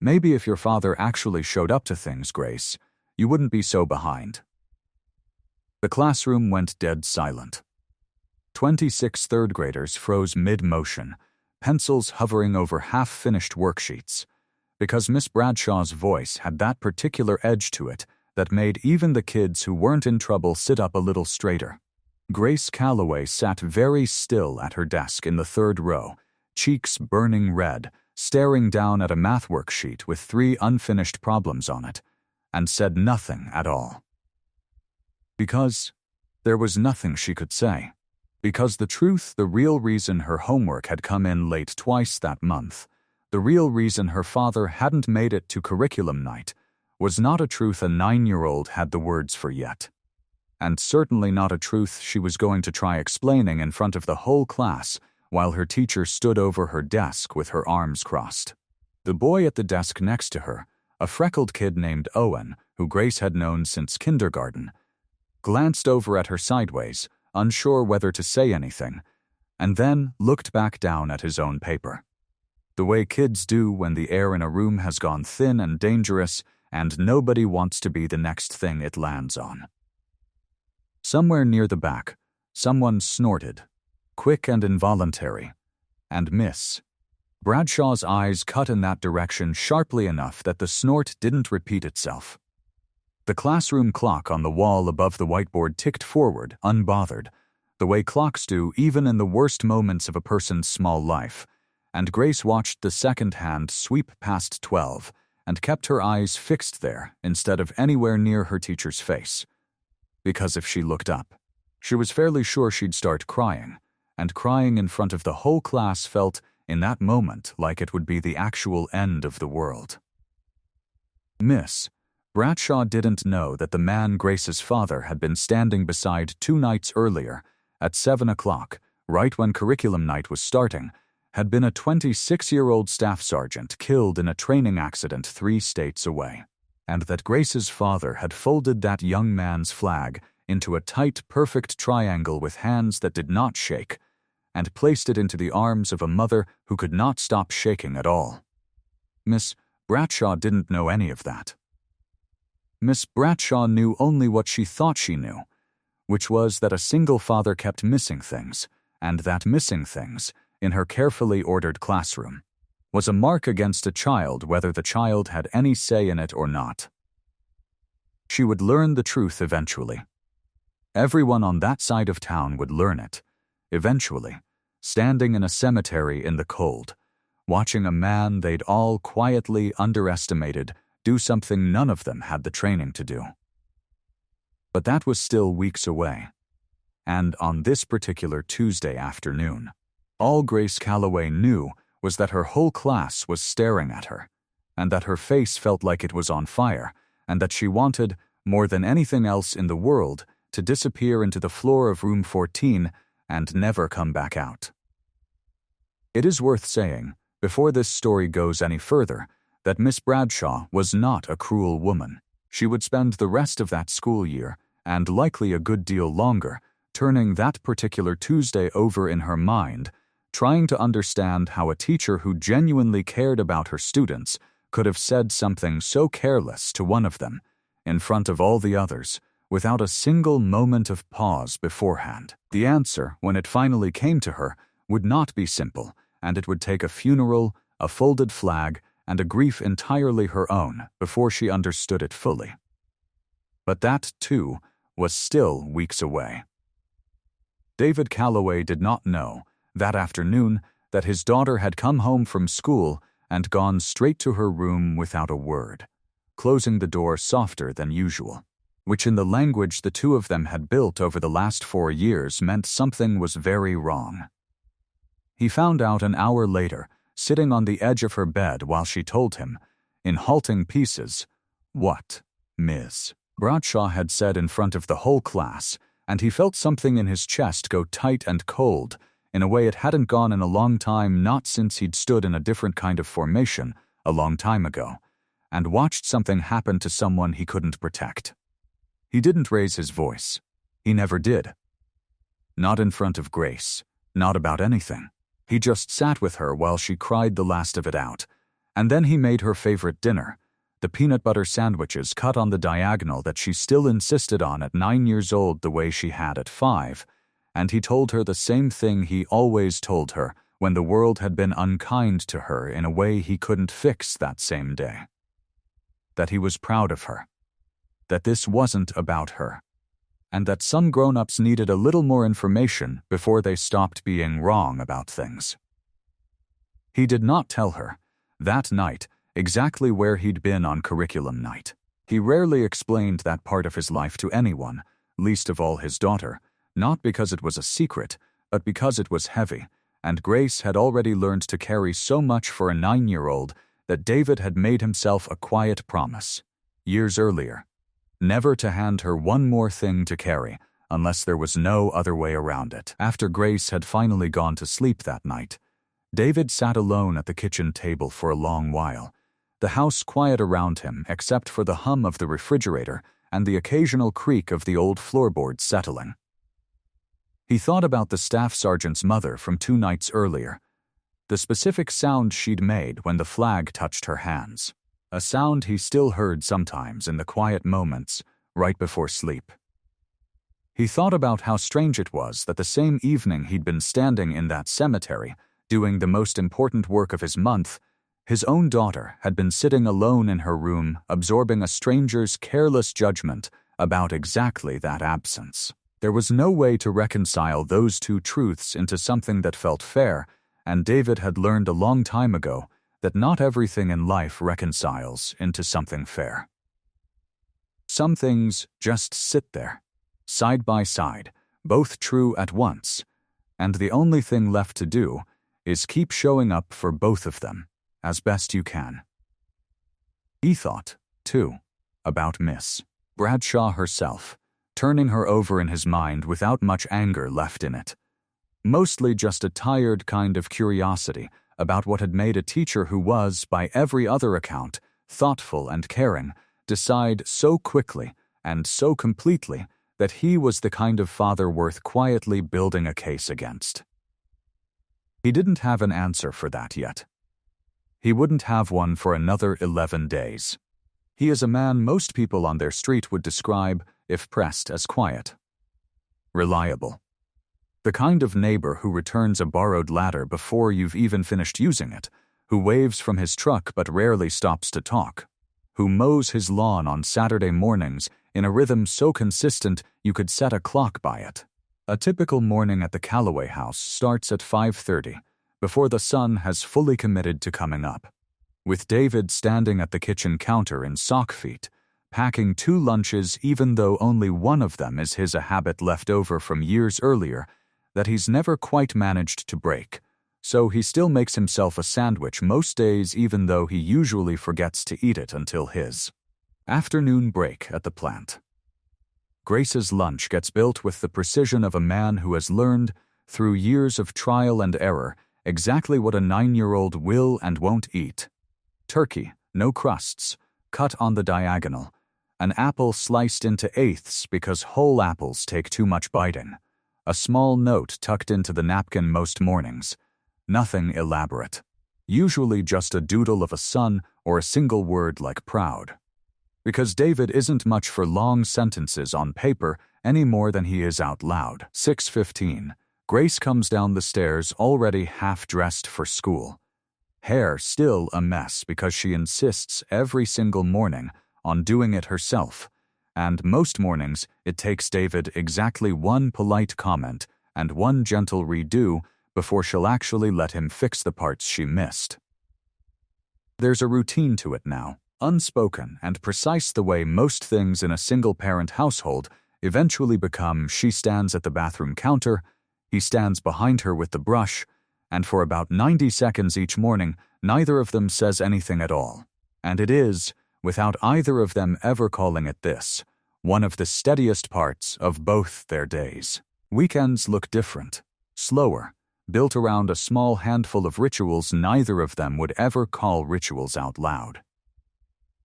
Maybe if your father actually showed up to things, Grace, you wouldn't be so behind." The classroom went dead silent. 26 third graders froze mid-motion, pencils hovering over half-finished worksheets, because Miss Bradshaw's voice had that particular edge to it that made even the kids who weren't in trouble sit up a little straighter. Grace Calloway sat very still at her desk in the third row, cheeks burning red, staring down at a math worksheet with 3 unfinished problems on it, and said nothing at all. Because there was nothing she could say. Because the real reason her homework had come in late twice that month, the real reason her father hadn't made it to curriculum night, was not a truth a 9-year-old had the words for yet. And certainly not a truth she was going to try explaining in front of the whole class while her teacher stood over her desk with her arms crossed. The boy at the desk next to her, a freckled kid named Owen, who Grace had known since kindergarten, glanced over at her sideways, unsure whether to say anything, and then looked back down at his own paper. The way kids do when the air in a room has gone thin and dangerous and nobody wants to be the next thing it lands on. Somewhere near the back, someone snorted, quick and involuntary, and Miss Bradshaw's eyes cut in that direction sharply enough that the snort didn't repeat itself. The classroom clock on the wall above the whiteboard ticked forward, unbothered, the way clocks do even in the worst moments of a person's small life, and Grace watched the second hand sweep past 12 and kept her eyes fixed there instead of anywhere near her teacher's face. Because if she looked up, she was fairly sure she'd start crying, and crying in front of the whole class felt, in that moment, like it would be the actual end of the world. Miss Bradshaw didn't know that the man Grace's father had been standing beside 2 nights earlier, at 7 o'clock, right when curriculum night was starting, had been a 26-year-old staff sergeant killed in a training accident 3 states away, and that Grace's father had folded that young man's flag into a tight, perfect triangle with hands that did not shake, and placed it into the arms of a mother who could not stop shaking at all. Miss Bradshaw didn't know any of that. Miss Bradshaw knew only what she thought she knew, which was that a single father kept missing things, and that missing things, in her carefully ordered classroom, was a mark against a child whether the child had any say in it or not. She would learn the truth eventually. Everyone on that side of town would learn it, eventually, standing in a cemetery in the cold, watching a man they'd all quietly underestimated do something none of them had the training to do. But that was still weeks away, and on this particular Tuesday afternoon, all Grace Calloway knew was that her whole class was staring at her, and that her face felt like it was on fire, and that she wanted, more than anything else in the world, to disappear into the floor of room 14 and never come back out. It is worth saying, before this story goes any further, that Miss Bradshaw was not a cruel woman. She would spend the rest of that school year, and likely a good deal longer, turning that particular Tuesday over in her mind, trying to understand how a teacher who genuinely cared about her students could have said something so careless to one of them, in front of all the others, without a single moment of pause beforehand. The answer, when it finally came to her, would not be simple, and it would take a funeral, a folded flag, and a grief entirely her own before she understood it fully. But that, too, was still weeks away. David Calloway did not know, that afternoon, that his daughter had come home from school and gone straight to her room without a word, closing the door softer than usual, which in the language the two of them had built over the last 4 years meant something was very wrong. He found out an hour later, sitting on the edge of her bed while she told him, in halting pieces, what Miss Bradshaw had said in front of the whole class, and he felt something in his chest go tight and cold, in a way it hadn't gone in a long time, not since he'd stood in a different kind of formation a long time ago, and watched something happen to someone he couldn't protect. He didn't raise his voice. He never did. Not in front of Grace, not about anything. He just sat with her while she cried the last of it out, And then he made her favorite dinner, the peanut butter sandwiches cut on the diagonal that she still insisted on at 9 years old the way she had at 5, and he told her the same thing he always told her when the world had been unkind to her in a way he couldn't fix that same day. That he was proud of her. That this wasn't about her. And that some grown-ups needed a little more information before they stopped being wrong about things. He did not tell her, that night, exactly where he'd been on curriculum night. He rarely explained that part of his life to anyone, least of all his daughter, not because it was a secret, but because it was heavy, and Grace had already learned to carry so much for a 9-year-old that David had made himself a quiet promise, years earlier, never to hand her one more thing to carry unless there was no other way around it. After Grace had finally gone to sleep that night, David sat alone at the kitchen table for a long while, the house quiet around him except for the hum of the refrigerator and the occasional creak of the old floorboards settling. He thought about the staff sergeant's mother from 2 nights earlier, the specific sound she'd made when the flag touched her hands, a sound he still heard sometimes in the quiet moments right before sleep. He thought about how strange it was that the same evening he'd been standing in that cemetery, doing the most important work of his month, his own daughter had been sitting alone in her room absorbing a stranger's careless judgment about exactly that absence. There was no way to reconcile those two truths into something that felt fair, and David had learned a long time ago that not everything in life reconciles into something fair. Some things just sit there, side by side, both true at once, and the only thing left to do is keep showing up for both of them, as best you can. He thought, too, about Miss Bradshaw herself, turning her over in his mind without much anger left in it. Mostly just a tired kind of curiosity about what had made a teacher who was, by every other account, thoughtful and caring, decide so quickly and so completely that he was the kind of father worth quietly building a case against. He didn't have an answer for that yet. He wouldn't have one for another 11 days. He is a man most people on their street would describe, if pressed, as quiet. Reliable. The kind of neighbor who returns a borrowed ladder before you've even finished using it, who waves from his truck but rarely stops to talk, who mows his lawn on Saturday mornings in a rhythm so consistent you could set a clock by it. A typical morning at the Calloway house starts at 5:30, before the sun has fully committed to coming up, with David standing at the kitchen counter in sock feet, packing 2 lunches even though only one of them is a habit left over from years earlier that he's never quite managed to break, so he still makes himself a sandwich most days even though he usually forgets to eat it until his afternoon break at the plant. Grace's lunch gets built with the precision of a man who has learned, through years of trial and error, exactly what a 9-year-old will and won't eat. Turkey, no crusts, cut on the diagonal, an apple sliced into eighths because whole apples take too much biting, a small note tucked into the napkin most mornings, nothing elaborate, usually just a doodle of a sun or a single word like proud. Because David isn't much for long sentences on paper any more than he is out loud. 6:15. Grace comes down the stairs already half-dressed for school. Hair still a mess because she insists every single morning on doing it herself, and most mornings it takes David exactly one polite comment and one gentle redo before she'll actually let him fix the parts she missed. There's a routine to it now, unspoken and precise the way most things in a single-parent household eventually become. She stands at the bathroom counter, he stands behind her with the brush, and for about 90 seconds each morning, neither of them says anything at all. And it is, without either of them ever calling it this, one of the steadiest parts of both their days. Weekends look different, slower, built around a small handful of rituals neither of them would ever call rituals out loud.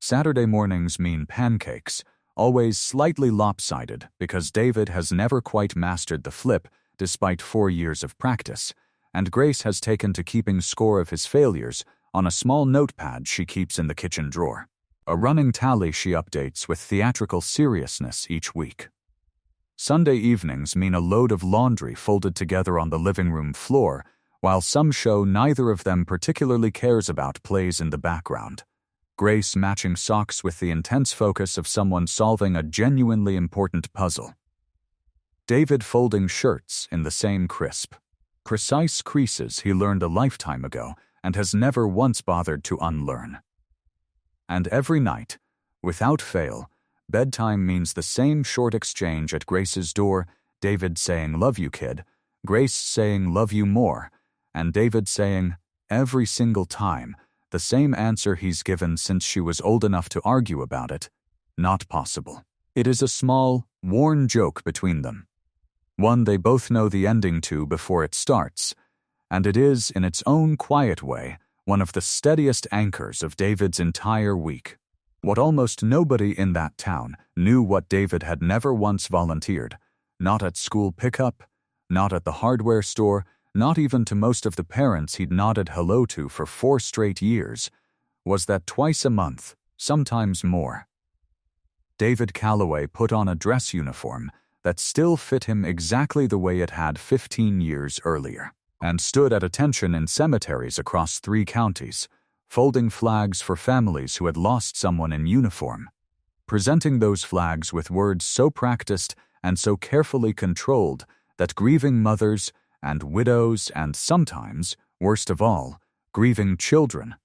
Saturday mornings mean pancakes, always slightly lopsided because David has never quite mastered the flip despite 4 years of practice, and Grace has taken to keeping score of his failures on a small notepad she keeps in the kitchen drawer. A running tally she updates with theatrical seriousness each week. Sunday evenings mean a load of laundry folded together on the living room floor, while some show neither of them particularly cares about plays in the background. Grace matching socks with the intense focus of someone solving a genuinely important puzzle. David folding shirts in the same crisp, precise creases he learned a lifetime ago and has never once bothered to unlearn. And every night, without fail, bedtime means the same short exchange at Grace's door, David saying, "Love you, kid," Grace saying, "Love you more," and David saying, every single time, the same answer he's given since she was old enough to argue about it: not possible. It is a small, worn joke between them. One they both know the ending to before it starts, and it is, in its own quiet way, one of the steadiest anchors of David's entire week. What almost nobody in that town knew what David had never once volunteered, not at school pickup, not at the hardware store, not even to most of the parents he'd nodded hello to for 4 straight years, was that twice a month, sometimes more, David Calloway put on a dress uniform that still fit him exactly the way it had 15 years earlier, and stood at attention in cemeteries across 3 counties, folding flags for families who had lost someone in uniform, presenting those flags with words so practiced and so carefully controlled that grieving mothers and widows and sometimes, worst of all, grieving children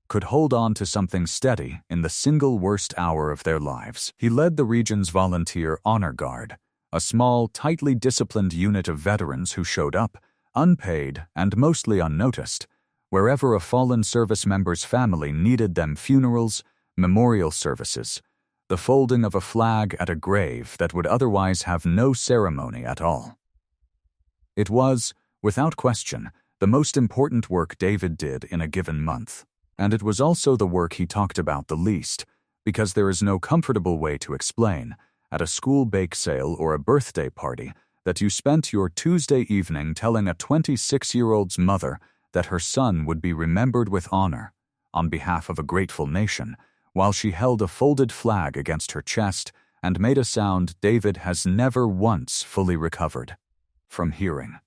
could hold on to something steady in the single worst hour of their lives. He led the region's volunteer honor guard, a small, tightly disciplined unit of veterans who showed up, unpaid and mostly unnoticed, wherever a fallen service member's family needed them: funerals, memorial services, the folding of a flag at a grave that would otherwise have no ceremony at all. It was, without question, the most important work David did in a given month, and it was also the work he talked about the least, because there is no comfortable way to explain, at a school bake sale or a birthday party, that you spent your Tuesday evening telling a 26-year-old's mother that her son would be remembered with honor, on behalf of a grateful nation, while she held a folded flag against her chest and made a sound David has never once fully recovered from hearing.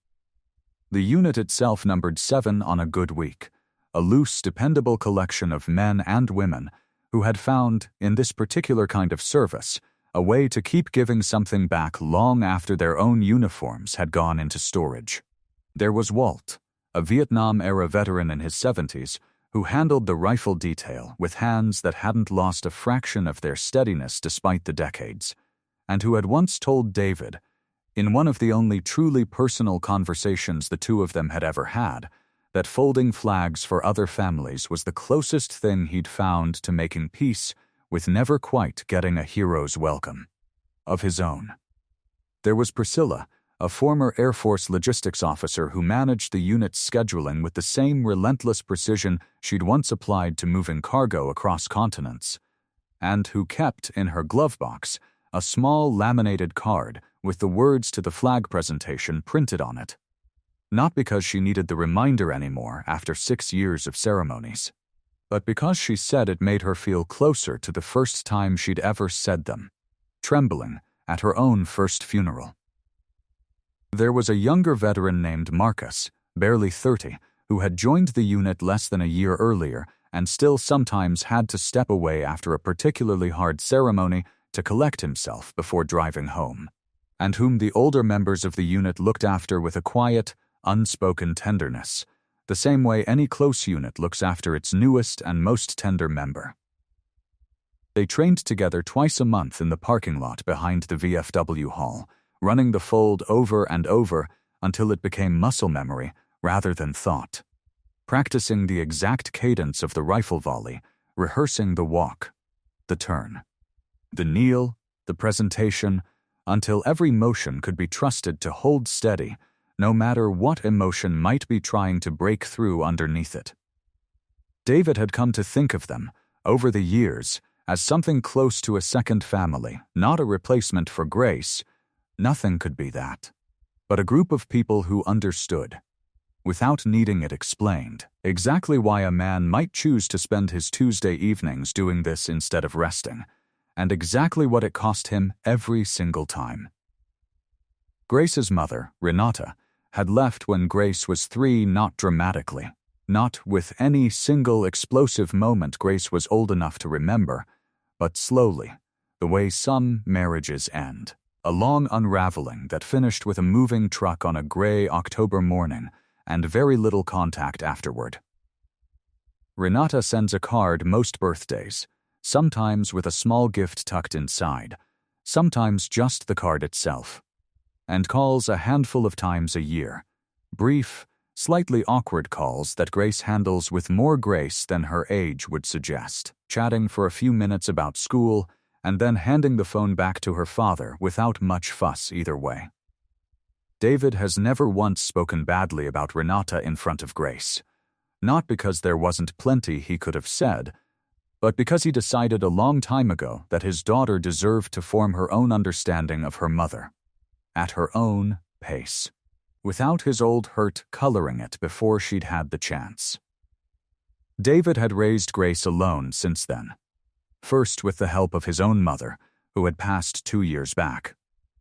The unit itself numbered 7 on a good week, a loose, dependable collection of men and women who had found, in this particular kind of service, a way to keep giving something back long after their own uniforms had gone into storage. There was Walt, a Vietnam-era veteran in his 70s, who handled the rifle detail with hands that hadn't lost a fraction of their steadiness despite the decades, and who had once told David, in one of the only truly personal conversations the two of them had ever had, that folding flags for other families was the closest thing he'd found to making peace with never quite getting a hero's welcome of his own. There was Priscilla, a former Air Force logistics officer who managed the unit's scheduling with the same relentless precision she'd once applied to moving cargo across continents, and who kept in her glove box a small laminated card with the words to the flag presentation printed on it. Not because she needed the reminder anymore after 6 years of ceremonies, but because she said it made her feel closer to the first time she'd ever said them, trembling at her own first funeral. There was a younger veteran named Marcus, barely 30, who had joined the unit less than a year earlier and still sometimes had to step away after a particularly hard ceremony to collect himself before driving home, and whom the older members of the unit looked after with a quiet, unspoken tenderness, the same way any close unit looks after its newest and most tender member. They trained together twice a month in the parking lot behind the VFW hall, running the fold over and over until it became muscle memory rather than thought, practicing the exact cadence of the rifle volley, rehearsing the walk, the turn, the kneel, the presentation, until every motion could be trusted to hold steady, no matter what emotion might be trying to break through underneath it. David had come to think of them, over the years, as something close to a second family, not a replacement for Grace. Nothing could be that, but a group of people who understood. without needing it explained, exactly why a man might choose to spend his Tuesday evenings doing this instead of resting, and exactly what it cost him every single time. Grace's mother, Renata, had left when Grace was 3, not dramatically, not with any single explosive moment Grace was old enough to remember, but slowly, the way some marriages end. A long unraveling that finished with a moving truck on a gray October morning and very little contact afterward. Renata sends a card most birthdays, sometimes with a small gift tucked inside, sometimes just the card itself, and calls a handful of times a year, brief, slightly awkward calls that Grace handles with more grace than her age would suggest, chatting for a few minutes about school and then handing the phone back to her father without much fuss either way. David has never once spoken badly about Renata in front of Grace, not because there wasn't plenty he could have said, but because he decided a long time ago that his daughter deserved to form her own understanding of her mother, at her own pace, without his old hurt coloring it before she'd had the chance. David had raised Grace alone since then, first with the help of his own mother, who had passed 2 years back,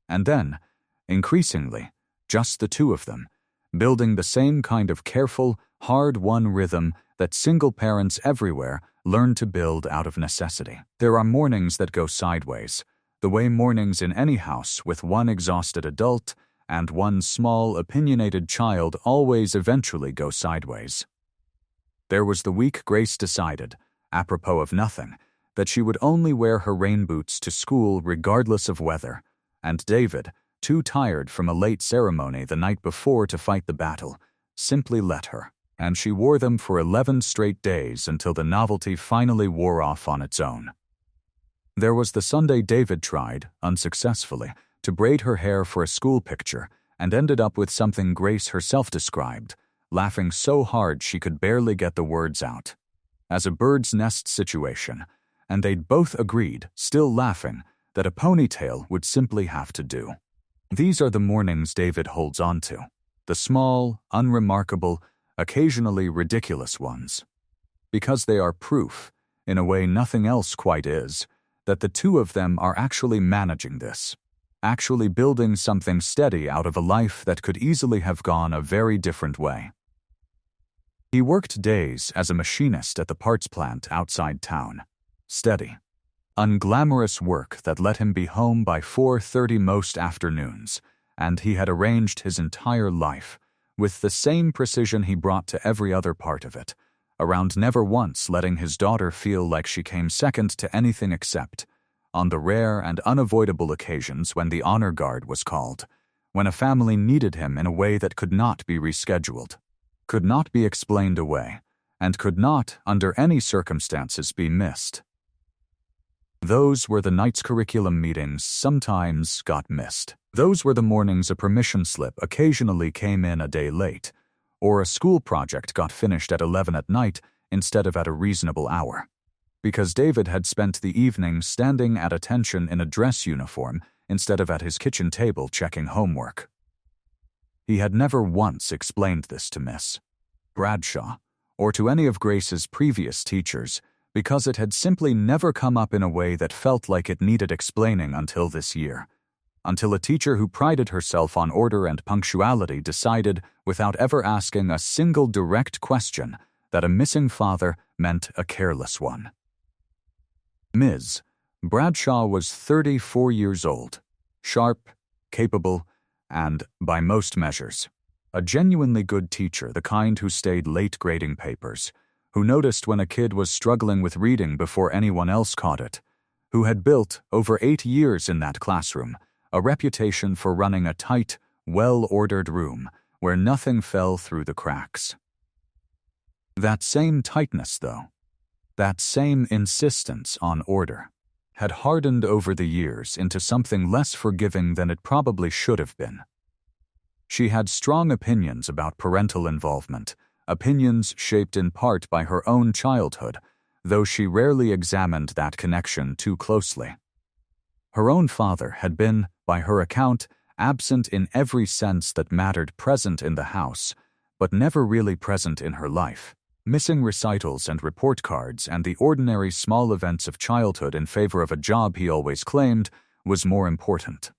and then, increasingly, just the two of them, building the same kind of careful, hard-won rhythm that single parents everywhere learn to build out of necessity. There are mornings that go sideways, the way mornings in any house with one exhausted adult and one small, opinionated child always eventually go sideways. There was the week Grace decided, apropos of nothing, that she would only wear her rain boots to school regardless of weather, and David, too tired from a late ceremony the night before to fight the battle, simply let her, and she wore them for 11 straight days until the novelty finally wore off on its own. There was the Sunday David tried, unsuccessfully, to braid her hair for a school picture and ended up with something Grace herself described, laughing so hard she could barely get the words out, as a bird's nest situation, and they'd both agreed, still laughing, that a ponytail would simply have to do. These are the mornings David holds on to, the small, unremarkable, occasionally ridiculous ones, because they are proof, in a way nothing else quite is, that the two of them are actually managing this, actually building something steady out of a life that could easily have gone a very different way. He worked days as a machinist at the parts plant outside town. Steady, unglamorous work that let him be home by 4:30 most afternoons, and he had arranged his entire life, with the same precision he brought to every other part of it, around never once letting his daughter feel like she came second to anything except, on the rare and unavoidable occasions when the honor guard was called, when a family needed him in a way that could not be rescheduled, could not be explained away, and could not, under any circumstances, be missed. Those were the night's curriculum meetings sometimes got missed. Those were the mornings a permission slip occasionally came in a day late, or a school project got finished at 11 at night instead of at a reasonable hour, because David had spent the evening standing at attention in a dress uniform instead of at his kitchen table checking homework. He had never once explained this to Miss Bradshaw, or to any of Grace's previous teachers, because it had simply never come up in a way that felt like it needed explaining until this year, until a teacher who prided herself on order and punctuality decided, without ever asking a single direct question, that a missing father meant a careless one. Ms. Bradshaw was 34 years old, sharp, capable, and, by most measures, a genuinely good teacher, the kind who stayed late grading papers, who noticed when a kid was struggling with reading before anyone else caught it, who had built, over 8 years in that classroom, a reputation for running a tight, well-ordered room where nothing fell through the cracks. That same tightness, though, that same insistence on order, had hardened over the years into something less forgiving than it probably should have been. She had strong opinions about parental involvement, opinions shaped in part by her own childhood, though she rarely examined that connection too closely. Her own father had been, by her account, absent in every sense that mattered present in the house, but never really present in her life, missing recitals and report cards and the ordinary small events of childhood in favor of a job he always claimed was more important.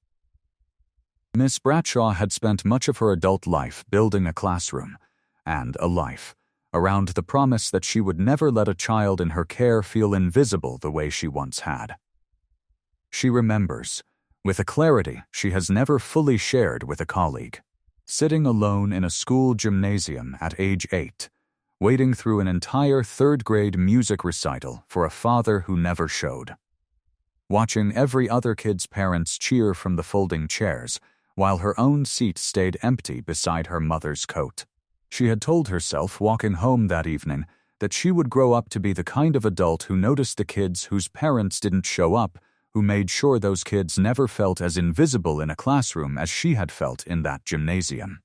Miss Bradshaw had spent much of her adult life building a classroom, and a life, around the promise that she would never let a child in her care feel invisible the way she once had. She remembers, with a clarity she has never fully shared with a colleague, sitting alone in a school gymnasium at age 8, waiting through an entire third-grade music recital for a father who never showed. Watching every other kid's parents cheer from the folding chairs, while her own seat stayed empty beside her mother's coat. She had told herself walking home that evening that she would grow up to be the kind of adult who noticed the kids whose parents didn't show up, who made sure those kids never felt as invisible in a classroom as she had felt in that gymnasium.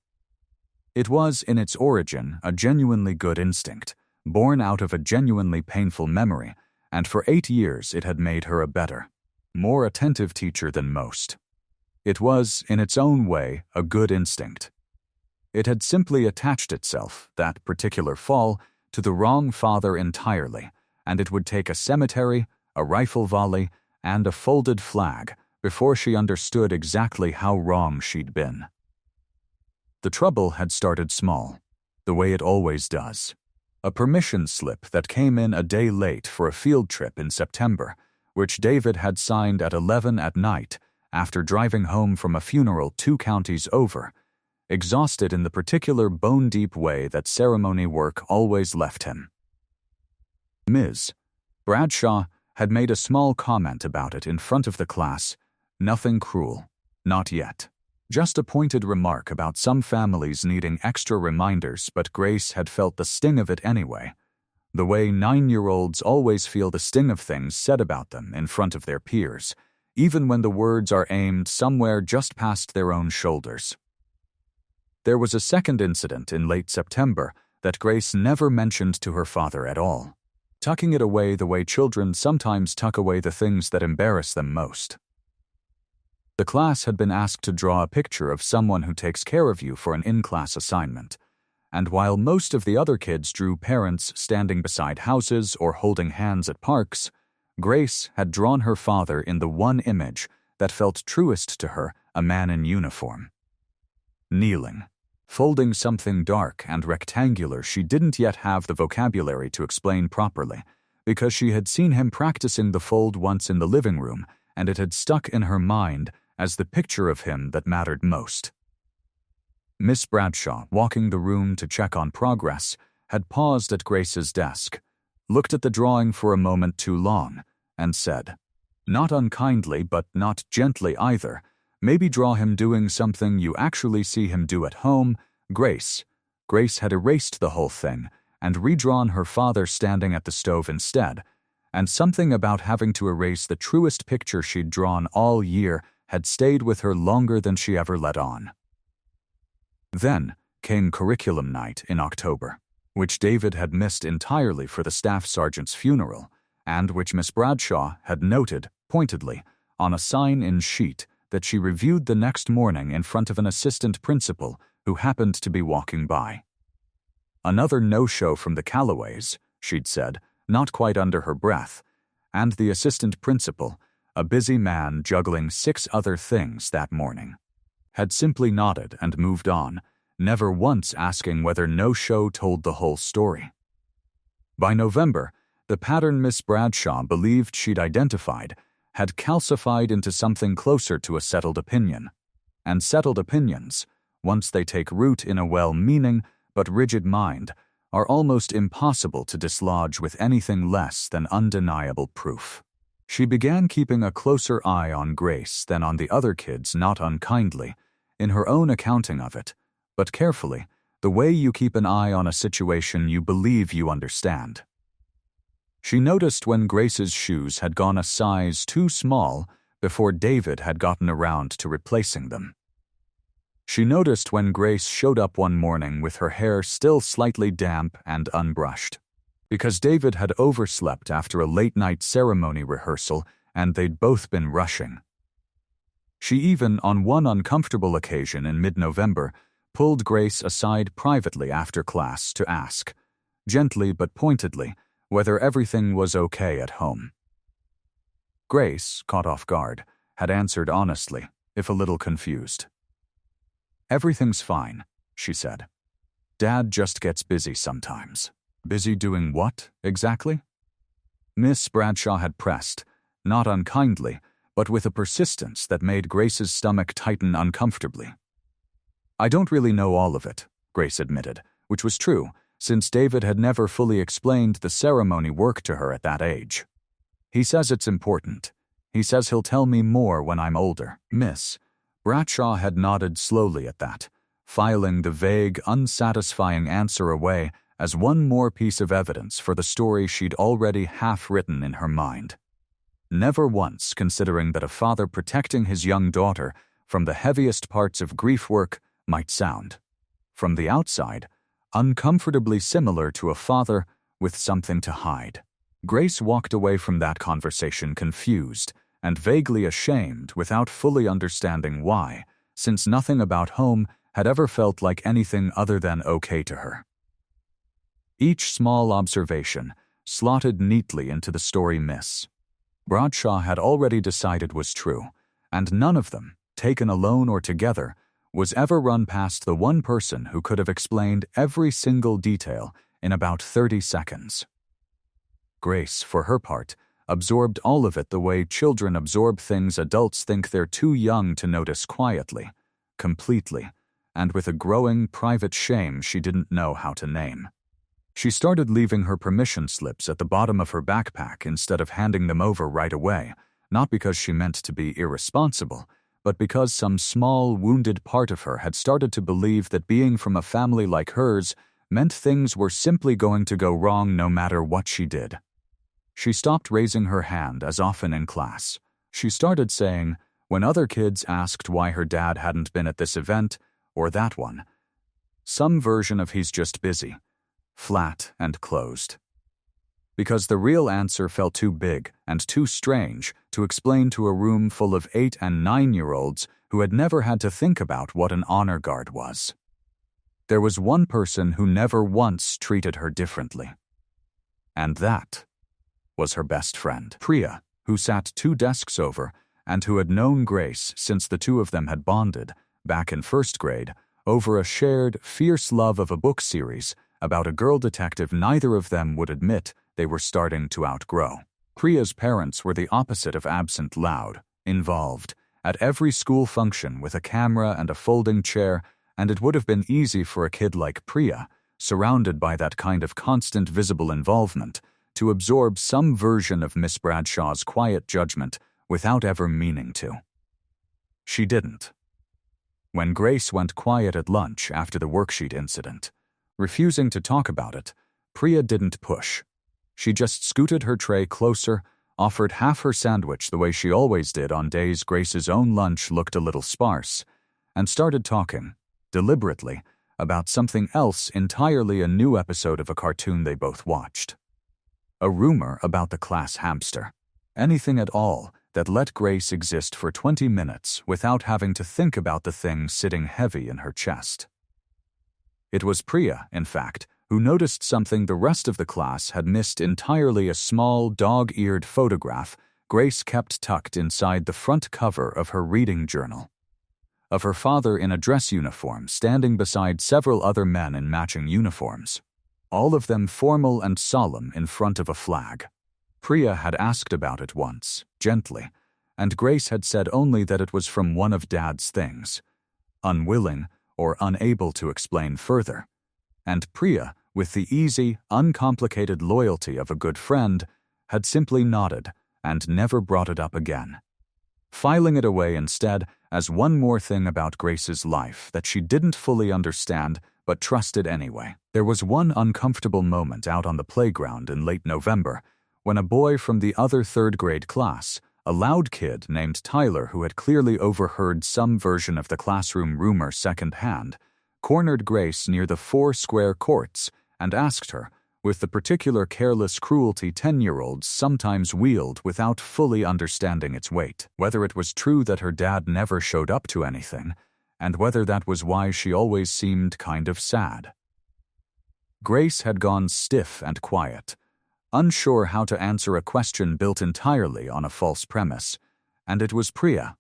It was, in its origin, a genuinely good instinct, born out of a genuinely painful memory, and for 8 years it had made her a better, more attentive teacher than most. It was, in its own way, a good instinct. It had simply attached itself, that particular fall, to the wrong father entirely, and it would take a cemetery, a rifle volley, and a folded flag before she understood exactly how wrong she'd been. The trouble had started small, the way it always does. A permission slip that came in a day late for a field trip in September, which David had signed at 11 at night after driving home from a funeral 2 counties over, exhausted in the particular bone-deep way that ceremony work always left him. Ms. Bradshaw had made a small comment about it in front of the class, nothing cruel, not yet. Just a pointed remark about some families needing extra reminders, but Grace had felt the sting of it anyway, the way 9-year-olds always feel the sting of things said about them in front of their peers, even when the words are aimed somewhere just past their own shoulders. There was a second incident in late September that Grace never mentioned to her father at all, tucking it away the way children sometimes tuck away the things that embarrass them most. The class had been asked to draw a picture of someone who takes care of you for an in-class assignment, and while most of the other kids drew parents standing beside houses or holding hands at parks, Grace had drawn her father in the one image that felt truest to her, a man in uniform. Kneeling, folding something dark and rectangular she didn't yet have the vocabulary to explain properly, because she had seen him practicing the fold once in the living room, and it had stuck in her mind as the picture of him that mattered most. Miss Bradshaw, walking the room to check on progress, had paused at Grace's desk, looked at the drawing for a moment too long, and said, not unkindly but not gently either, maybe draw him doing something you actually see him do at home, Grace. Grace had erased the whole thing and redrawn her father standing at the stove instead, and something about having to erase the truest picture she'd drawn all year had stayed with her longer than she ever let on. Then came curriculum night in October, which David had missed entirely for the staff sergeant's funeral, and which Miss Bradshaw had noted, pointedly, on a sign-in sheet that she reviewed the next morning in front of an assistant principal who happened to be walking by. Another no-show from the Callaways, she'd said, not quite under her breath, and the assistant principal, a busy man juggling 6 other things that morning, had simply nodded and moved on, never once asking whether no-show told the whole story. By November, the pattern Miss Bradshaw believed she'd identified had calcified into something closer to a settled opinion. And settled opinions, once they take root in a well-meaning but rigid mind, are almost impossible to dislodge with anything less than undeniable proof. She began keeping a closer eye on Grace than on the other kids, not unkindly, in her own accounting of it, but carefully, the way you keep an eye on a situation you believe you understand. She noticed when Grace's shoes had gone a size too small before David had gotten around to replacing them. She noticed when Grace showed up one morning with her hair still slightly damp and unbrushed, because David had overslept after a late-night ceremony rehearsal and they'd both been rushing. She even, on one uncomfortable occasion in mid-November, pulled Grace aside privately after class to ask, gently but pointedly, whether everything was okay at home. Grace, caught off guard, had answered honestly, if a little confused. "Everything's fine," she said. "Dad just gets busy sometimes." "Busy doing what, exactly?" Miss Bradshaw had pressed, not unkindly, but with a persistence that made Grace's stomach tighten uncomfortably. "I don't really know all of it," Grace admitted, which was true, since David had never fully explained the ceremony work to her at that age. "He says it's important. He says he'll tell me more when I'm older." Miss Bradshaw had nodded slowly at that, filing the vague, unsatisfying answer away as one more piece of evidence for the story she'd already half-written in her mind. Never once considering that a father protecting his young daughter from the heaviest parts of grief work might sound, from the outside, uncomfortably similar to a father with something to hide. Grace walked away from that conversation confused and vaguely ashamed without fully understanding why, since nothing about home had ever felt like anything other than okay to her. Each small observation slotted neatly into the story Miss Bradshaw had already decided was true, and none of them, taken alone or together, was ever run past the one person who could have explained every single detail in about 30 seconds. Grace, for her part, absorbed all of it the way children absorb things adults think they're too young to notice quietly, completely, and with a growing private shame she didn't know how to name. She started leaving her permission slips at the bottom of her backpack instead of handing them over right away, not because she meant to be irresponsible, but because some small, wounded part of her had started to believe that being from a family like hers meant things were simply going to go wrong no matter what she did. She stopped raising her hand as often in class. She started saying, when other kids asked why her dad hadn't been at this event or that one, some version of "he's just busy," flat and closed. Because the real answer felt too big and too strange to explain to a room full of 8- and 9-year-olds who had never had to think about what an honor guard was. There was one person who never once treated her differently. And that was her best friend, Priya, who sat 2 desks over and who had known Grace since the two of them had bonded, back in 1st grade, over a shared, fierce love of a book series about a girl detective neither of them would admit they were starting to outgrow. Priya's parents were the opposite of absent loud, involved, at every school function with a camera and a folding chair, and it would have been easy for a kid like Priya, surrounded by that kind of constant visible involvement, to absorb some version of Miss Bradshaw's quiet judgment without ever meaning to. She didn't. When Grace went quiet at lunch after the worksheet incident, refusing to talk about it, Priya didn't push. She just scooted her tray closer, offered half her sandwich the way she always did on days Grace's own lunch looked a little sparse, and started talking, deliberately, about something else entirely a new episode of a cartoon they both watched. A rumor about the class hamster. Anything at all that let Grace exist for 20 minutes without having to think about the thing sitting heavy in her chest. It was Priya, in fact, who noticed something the rest of the class had missed entirely: a small, dog-eared photograph Grace kept tucked inside the front cover of her reading journal. Of her father in a dress uniform standing beside several other men in matching uniforms, all of them formal and solemn in front of a flag. Priya had asked about it once, gently, and Grace had said only that it was from one of Dad's things, unwilling or unable to explain further. And Priya, with the easy, uncomplicated loyalty of a good friend, had simply nodded and never brought it up again, filing it away instead as one more thing about Grace's life that she didn't fully understand but trusted anyway. There was one uncomfortable moment out on the playground in late November when a boy from the other 3rd grade class, a loud kid named Tyler who had clearly overheard some version of the classroom rumor secondhand, cornered Grace near the 4 square courts and asked her, with the particular careless cruelty 10-year-olds sometimes wield without fully understanding its weight, whether it was true that her dad never showed up to anything, and whether that was why she always seemed kind of sad. Grace had gone stiff and quiet, unsure how to answer a question built entirely on a false premise, and it was Priya,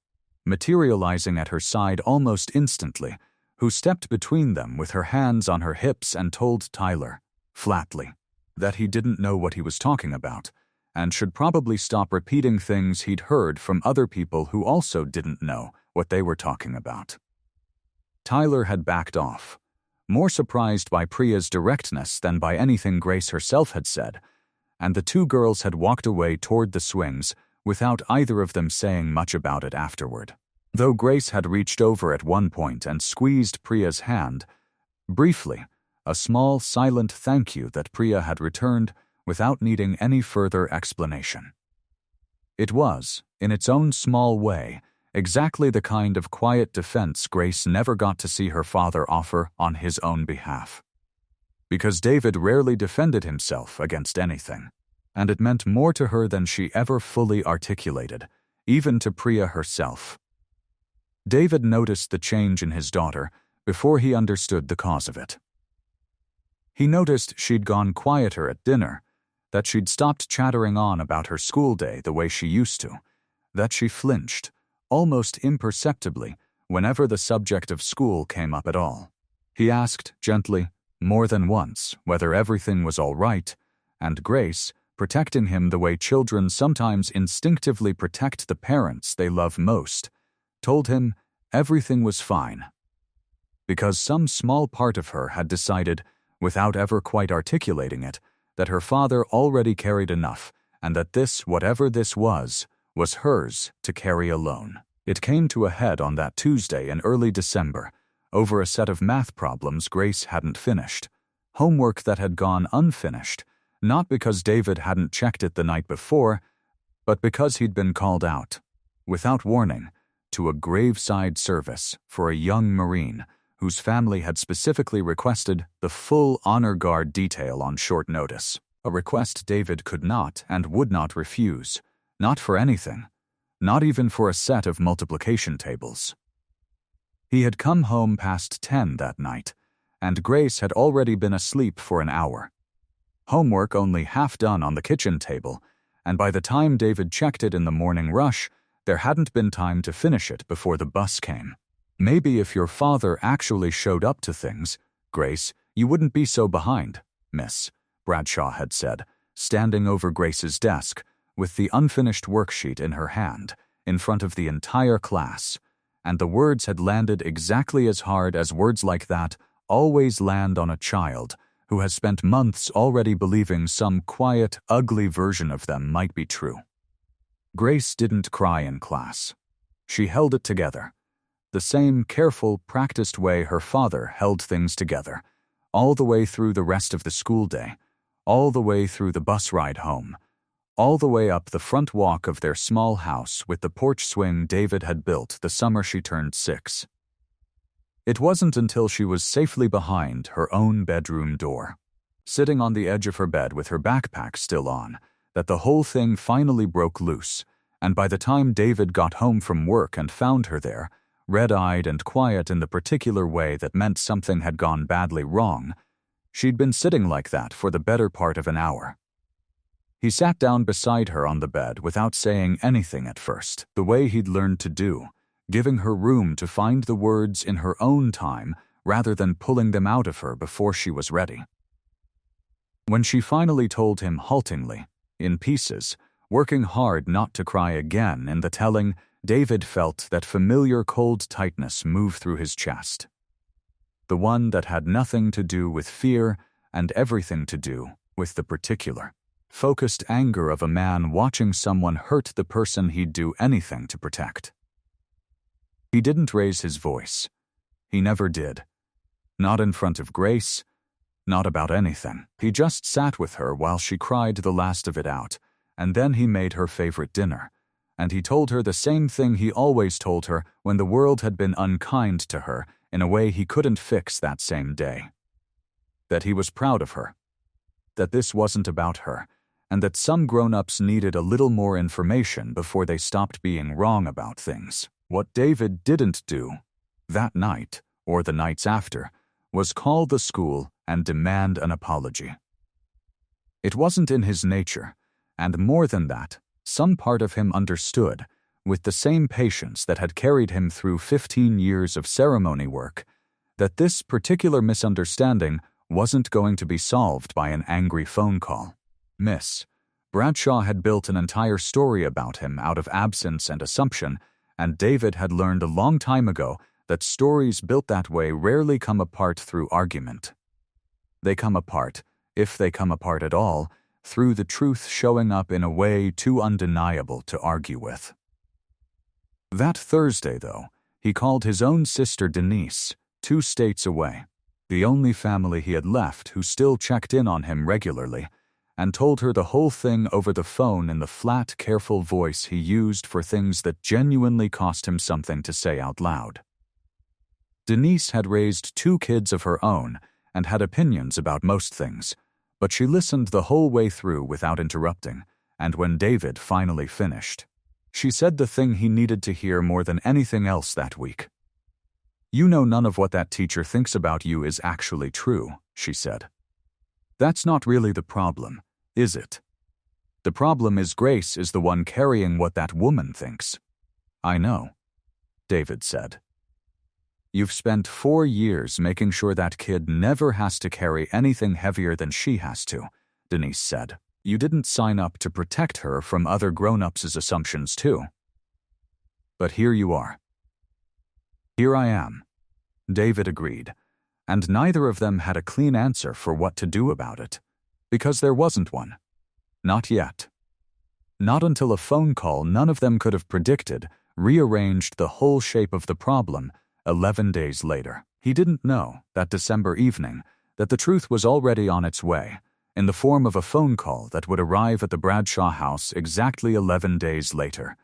materializing at her side almost instantly, who stepped between them with her hands on her hips and told Tyler, flatly, that he didn't know what he was talking about, and should probably stop repeating things he'd heard from other people who also didn't know what they were talking about. Tyler had backed off, more surprised by Priya's directness than by anything Grace herself had said, and the two girls had walked away toward the swings without either of them saying much about it afterward. Though Grace had reached over at one point and squeezed Priya's hand, briefly, a small, silent thank you that Priya had returned without needing any further explanation. It was, in its own small way, exactly the kind of quiet defense Grace never got to see her father offer on his own behalf. Because David rarely defended himself against anything, and it meant more to her than she ever fully articulated, even to Priya herself. David noticed the change in his daughter before he understood the cause of it. He noticed she'd gone quieter at dinner, that she'd stopped chattering on about her school day the way she used to, that she flinched, almost imperceptibly, whenever the subject of school came up at all. He asked, gently, more than once, whether everything was all right, and Grace, protecting him the way children sometimes instinctively protect the parents they love most, told him everything was fine. Because some small part of her had decided, without ever quite articulating it, that her father already carried enough, and that this, whatever this was hers to carry alone. It came to a head on that Tuesday in early December, over a set of math problems Grace hadn't finished, homework that had gone unfinished, not because David hadn't checked it the night before, but because he'd been called out, without warning, to a graveside service for a young Marine whose family had specifically requested the full honor guard detail on short notice, a request David could not and would not refuse, not for anything, not even for a set of multiplication tables. He had come home past 10 that night, and Grace had already been asleep for an hour. Homework only half done on the kitchen table, and by the time David checked it in the morning rush, there hadn't been time to finish it before the bus came. Maybe if your father actually showed up to things, Grace, you wouldn't be so behind, Miss, Bradshaw had said, standing over Grace's desk, with the unfinished worksheet in her hand, in front of the entire class, and the words had landed exactly as hard as words like that always land on a child who has spent months already believing some quiet, ugly version of them might be true. Grace didn't cry in class. She held it together, the same careful, practiced way her father held things together, all the way through the rest of the school day, all the way through the bus ride home, all the way up the front walk of their small house with the porch swing David had built the summer she turned 6. It wasn't until she was safely behind her own bedroom door, sitting on the edge of her bed with her backpack still on, that the whole thing finally broke loose, and by the time David got home from work and found her there, red-eyed and quiet in the particular way that meant something had gone badly wrong, she'd been sitting like that for the better part of an hour. He sat down beside her on the bed without saying anything at first, the way he'd learned to do, giving her room to find the words in her own time rather than pulling them out of her before she was ready. When she finally told him haltingly, in pieces, working hard not to cry again in the telling, David felt that familiar cold tightness move through his chest. The one that had nothing to do with fear and everything to do with the particular, focused anger of a man watching someone hurt the person he'd do anything to protect. He didn't raise his voice. He never did. Not in front of Grace, not about anything. He just sat with her while she cried the last of it out, and then he made her favorite dinner, and he told her the same thing he always told her when the world had been unkind to her in a way he couldn't fix that same day. That he was proud of her. That this wasn't about her, and that some grown-ups needed a little more information before they stopped being wrong about things. What David didn't do That night, or the nights after, was call the school and demand an apology. It wasn't in his nature, and more than that, some part of him understood, with the same patience that had carried him through 15 years of ceremony work, that this particular misunderstanding wasn't going to be solved by an angry phone call. Miss Bradshaw had built an entire story about him out of absence and assumption, and David had learned a long time ago that stories built that way rarely come apart through argument. They come apart, if they come apart at all, through the truth showing up in a way too undeniable to argue with. That Thursday, though, he called his own sister Denise, 2 states away, the only family he had left who still checked in on him regularly, and told her the whole thing over the phone in the flat, careful voice he used for things that genuinely cost him something to say out loud. Denise had raised 2 kids of her own and had opinions about most things, but she listened the whole way through without interrupting, and when David finally finished, she said the thing he needed to hear more than anything else that week. "You know none of what that teacher thinks about you is actually true," she said. "That's not really the problem, is it? The problem is Grace is the one carrying what that woman thinks." "I know," David said. "You've spent 4 years making sure that kid never has to carry anything heavier than she has to," Denise said. "You didn't sign up to protect her from other grown-ups' assumptions too. But here you are." "Here I am," David agreed, and neither of them had a clean answer for what to do about it, because there wasn't one. Not yet. Not until a phone call none of them could have predicted rearranged the whole shape of the problem 11 days later. He didn't know, that December evening, that the truth was already on its way, in the form of a phone call that would arrive at the Bradshaw house exactly 11 days later,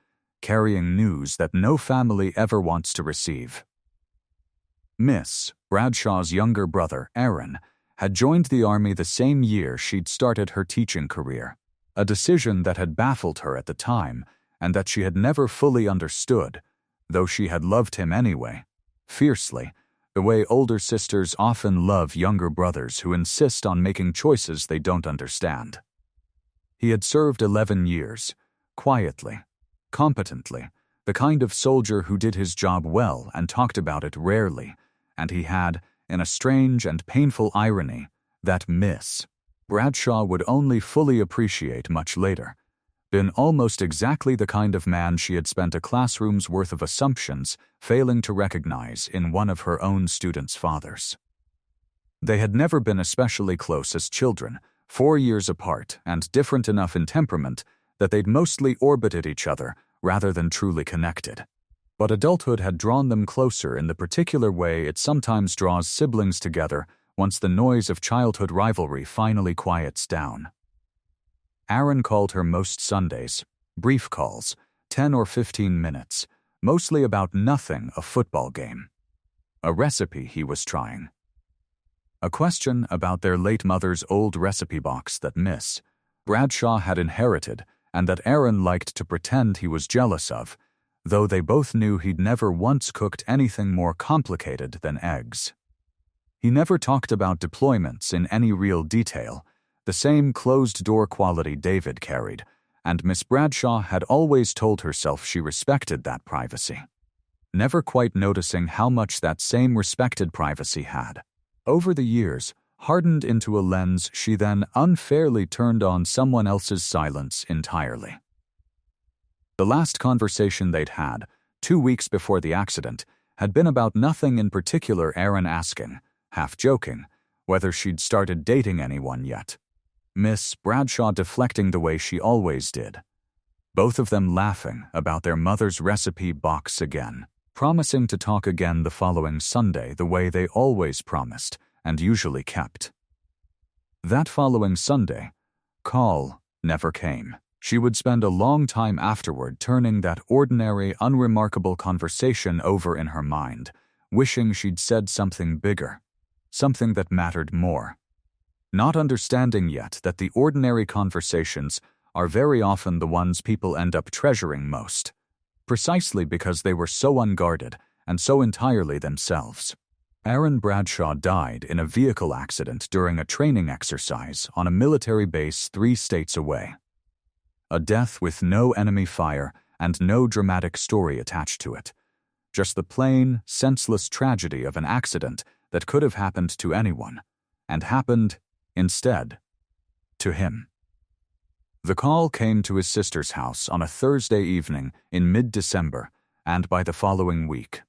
carrying news that no family ever wants to receive. Miss Bradshaw's younger brother, Aaron, had joined the Army the same year she'd started her teaching career, a decision that had baffled her at the time and that she had never fully understood, though she had loved him anyway, fiercely, the way older sisters often love younger brothers who insist on making choices they don't understand. He had served 11 years, quietly, competently, the kind of soldier who did his job well and talked about it rarely, and he had, in a strange and painful irony, that Miss Bradshaw would only fully appreciate much later, been almost exactly the kind of man she had spent a classroom's worth of assumptions failing to recognize in one of her own students' fathers. They had never been especially close as children, 4 years apart and different enough in temperament that they'd mostly orbited each other rather than truly connected. But adulthood had drawn them closer in the particular way it sometimes draws siblings together once the noise of childhood rivalry finally quiets down. Aaron called her most Sundays, brief calls, 10 or 15 minutes, mostly about nothing, a football game, a recipe he was trying, a question about their late mother's old recipe box that Miss Bradshaw had inherited and that Aaron liked to pretend he was jealous of, though they both knew he'd never once cooked anything more complicated than eggs. He never talked about deployments in any real detail, the same closed-door quality David carried, and Miss Bradshaw had always told herself she respected that privacy, never quite noticing how much that same respected privacy had, over the years, hardened into a lens she then unfairly turned on someone else's silence entirely. The last conversation they'd had, 2 weeks before the accident, had been about nothing in particular, Aaron asking, half joking, whether she'd started dating anyone yet. Miss Bradshaw deflecting the way she always did. Both of them laughing about their mother's recipe box again, promising to talk again the following Sunday the way they always promised and usually kept. That following Sunday, call never came. She would spend a long time afterward turning that ordinary, unremarkable conversation over in her mind, wishing she'd said something bigger, something that mattered more. Not understanding yet that the ordinary conversations are very often the ones people end up treasuring most, precisely because they were so unguarded and so entirely themselves. Aaron Bradshaw died in a vehicle accident during a training exercise on a military base 3 states away. A death with no enemy fire and no dramatic story attached to it. Just the plain, senseless tragedy of an accident that could have happened to anyone, and happened, instead, to him. The call came to his sister's house on a Thursday evening in mid-December, and by the following week,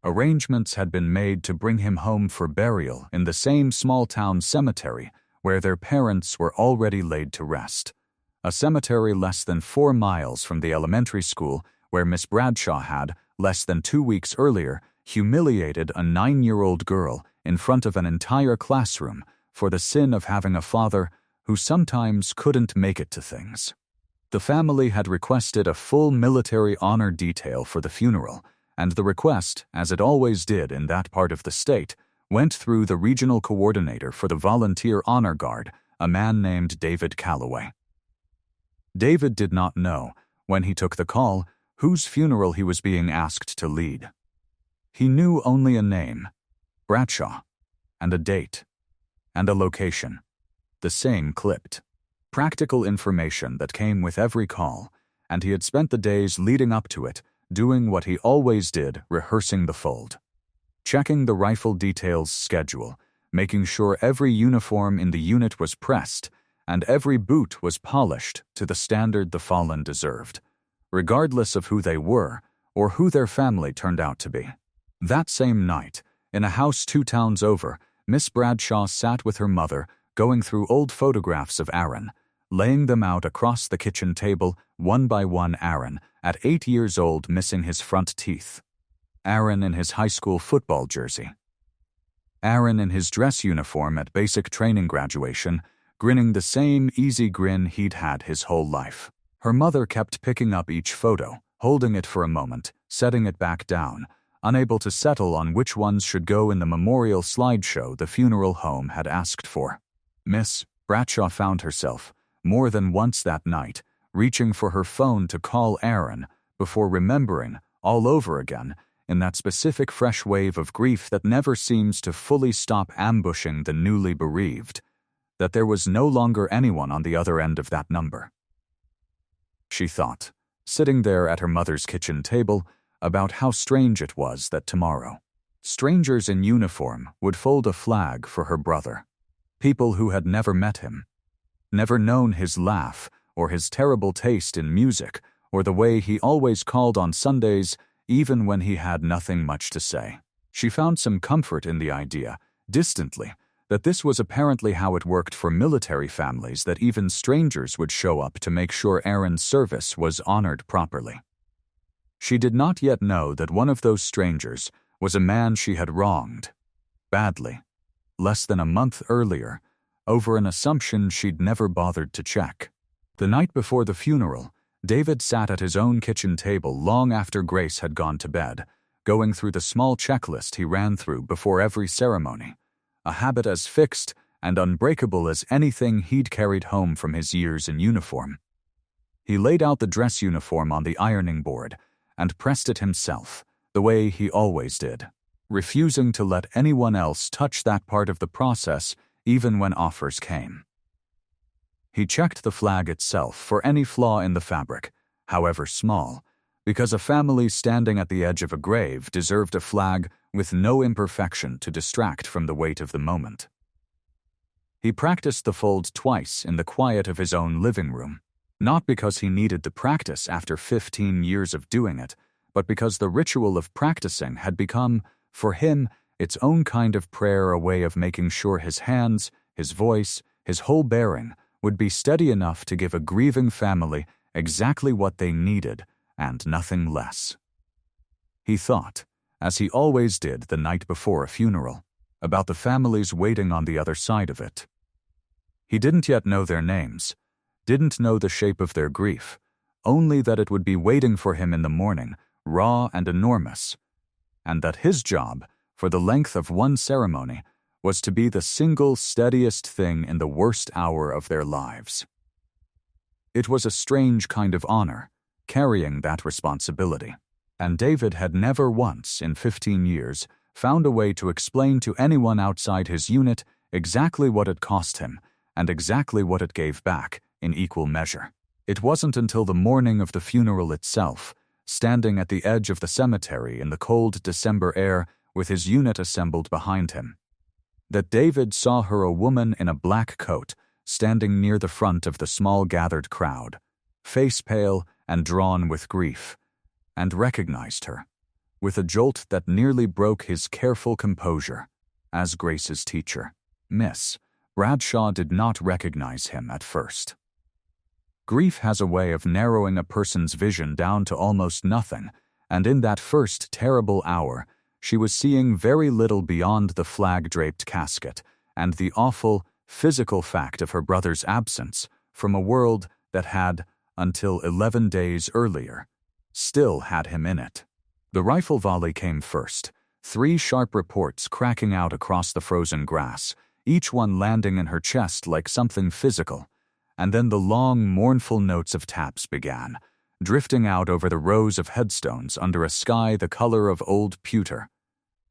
arrangements had been made to bring him home for burial in the same small-town cemetery where their parents were already laid to rest, a cemetery less than 4 miles from the elementary school where Miss Bradshaw had, less than 2 weeks earlier, humiliated a 9-year-old girl in front of an entire classroom for the sin of having a father who sometimes couldn't make it to things. The family had requested a full military honor detail for the funeral, and the request, as it always did in that part of the state, went through the regional coordinator for the Volunteer Honor Guard, a man named David Calloway. David did not know, when he took the call, whose funeral he was being asked to lead. He knew only a name, Bradshaw, and a date, and a location, the same clipped. Practical information that came with every call, and he had spent the days leading up to it doing what he always did, rehearsing the fold. Checking the rifle detail's schedule, making sure every uniform in the unit was pressed, and every boot was polished to the standard the fallen deserved, regardless of who they were or who their family turned out to be. That same night, in a house 2 towns over, Miss Bradshaw sat with her mother, going through old photographs of Aaron, laying them out across the kitchen table, one by one. Aaron, at 8 years old, missing his front teeth. Aaron in his high school football jersey. Aaron in his dress uniform at basic training graduation, grinning the same easy grin he'd had his whole life. Her mother kept picking up each photo, holding it for a moment, setting it back down, unable to settle on which ones should go in the memorial slideshow the funeral home had asked for. Miss Bradshaw found herself, more than once that night, reaching for her phone to call Aaron before remembering, all over again, in that specific fresh wave of grief that never seems to fully stop ambushing the newly bereaved, that there was no longer anyone on the other end of that number. She thought, sitting there at her mother's kitchen table, about how strange it was that tomorrow, strangers in uniform would fold a flag for her brother. People who had never met him, never known his laugh or his terrible taste in music or the way he always called on Sundays even when he had nothing much to say. She found some comfort in the idea, distantly, that this was apparently how it worked for military families, that even strangers would show up to make sure Aaron's service was honored properly. She did not yet know that one of those strangers was a man she had wronged, badly, less than a month earlier, over an assumption she'd never bothered to check. The night before the funeral, David sat at his own kitchen table long after Grace had gone to bed, going through the small checklist he ran through before every ceremony, a habit as fixed and unbreakable as anything he'd carried home from his years in uniform. He laid out the dress uniform on the ironing board and pressed it himself, the way he always did, refusing to let anyone else touch that part of the process even when offers came. He checked the flag itself for any flaw in the fabric, however small, because a family standing at the edge of a grave deserved a flag with no imperfection to distract from the weight of the moment. He practiced the fold twice in the quiet of his own living room, not because he needed the practice after 15 years of doing it, but because the ritual of practicing had become, for him, its own kind of prayer, a way of making sure his hands, his voice, his whole bearing would be steady enough to give a grieving family exactly what they needed and nothing less. He thought, as he always did the night before a funeral, about the families waiting on the other side of it. He didn't yet know their names, didn't know the shape of their grief, only that it would be waiting for him in the morning, raw and enormous, and that his job, for the length of one ceremony, was to be the single steadiest thing in the worst hour of their lives. It was a strange kind of honor, carrying that responsibility. and David had never once, in 15 years, found a way to explain to anyone outside his unit exactly what it cost him and exactly what it gave back in equal measure. It wasn't until the morning of the funeral itself, standing at the edge of the cemetery in the cold December air with his unit assembled behind him, that David saw her, a woman in a black coat, standing near the front of the small gathered crowd, face pale and drawn with grief, and recognized her, with a jolt that nearly broke his careful composure, as Grace's teacher. Miss Bradshaw did not recognize him at first. Grief has a way of narrowing a person's vision down to almost nothing, and in that first terrible hour, she was seeing very little beyond the flag-draped casket and the awful, physical fact of her brother's absence from a world that had, until 11 days earlier, still had him in it. The rifle volley came first, 3 sharp reports cracking out across the frozen grass, each one landing in her chest like something physical, and then the long, mournful notes of taps began, drifting out over the rows of headstones under a sky the color of old pewter,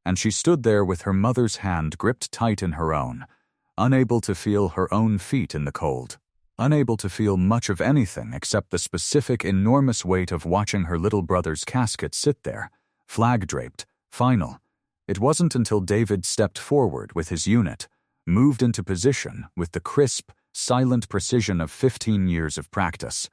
and she stood there with her mother's hand gripped tight in her own, unable to feel her own feet in the cold, unable to feel much of anything except the specific enormous weight of watching her little brother's casket sit there, flag-draped, final. It wasn't until David stepped forward with his unit, moved into position with the crisp, silent precision of 15 years of practice,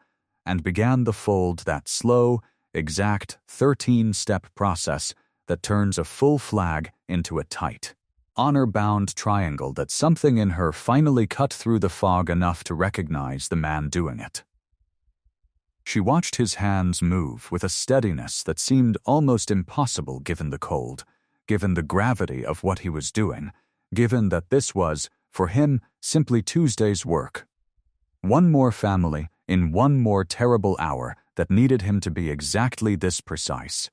and began the fold, that slow, exact 13-step process that turns a full flag into a tight, honor-bound triangle, that something in her finally cut through the fog enough to recognize the man doing it. She watched his hands move with a steadiness that seemed almost impossible given the cold, given the gravity of what he was doing, given that this was, for him, simply Tuesday's work. One more family in one more terrible hour that needed him to be exactly this precise,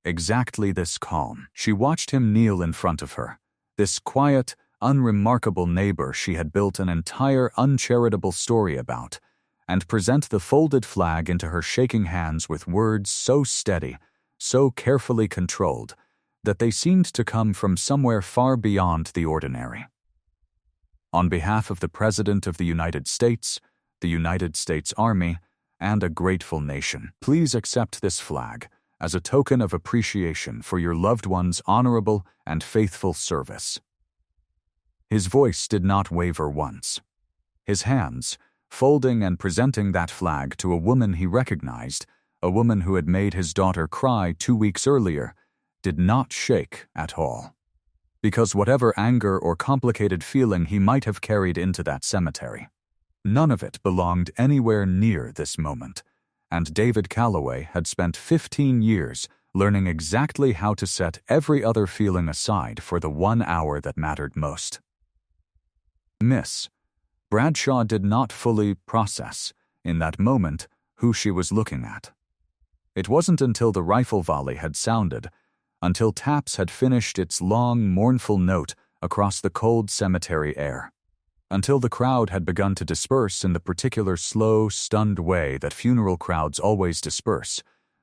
exactly this calm. She watched him kneel in front of her, this quiet, unremarkable neighbor she had built an entire uncharitable story about, and present the folded flag into her shaking hands with words so steady, so carefully controlled, that they seemed to come from somewhere far beyond the ordinary. On behalf of the President of the United States Army, and a grateful nation, please accept this flag as a token of appreciation for your loved one's honorable and faithful service. His voice did not waver once. His hands, folding and presenting that flag to a woman he recognized, a woman who had made his daughter cry 2 weeks earlier, did not shake at all. Because whatever anger or complicated feeling he might have carried into that cemetery, none of it belonged anywhere near this moment, and David Calloway had spent 15 years learning exactly how to set every other feeling aside for the 1 hour that mattered most. Miss Bradshaw did not fully process, in that moment, who she was looking at. It wasn't until the rifle volley had sounded, until taps had finished its long, mournful note across the cold cemetery air, until the crowd had begun to disperse in the particular slow, stunned way that funeral crowds always disperse,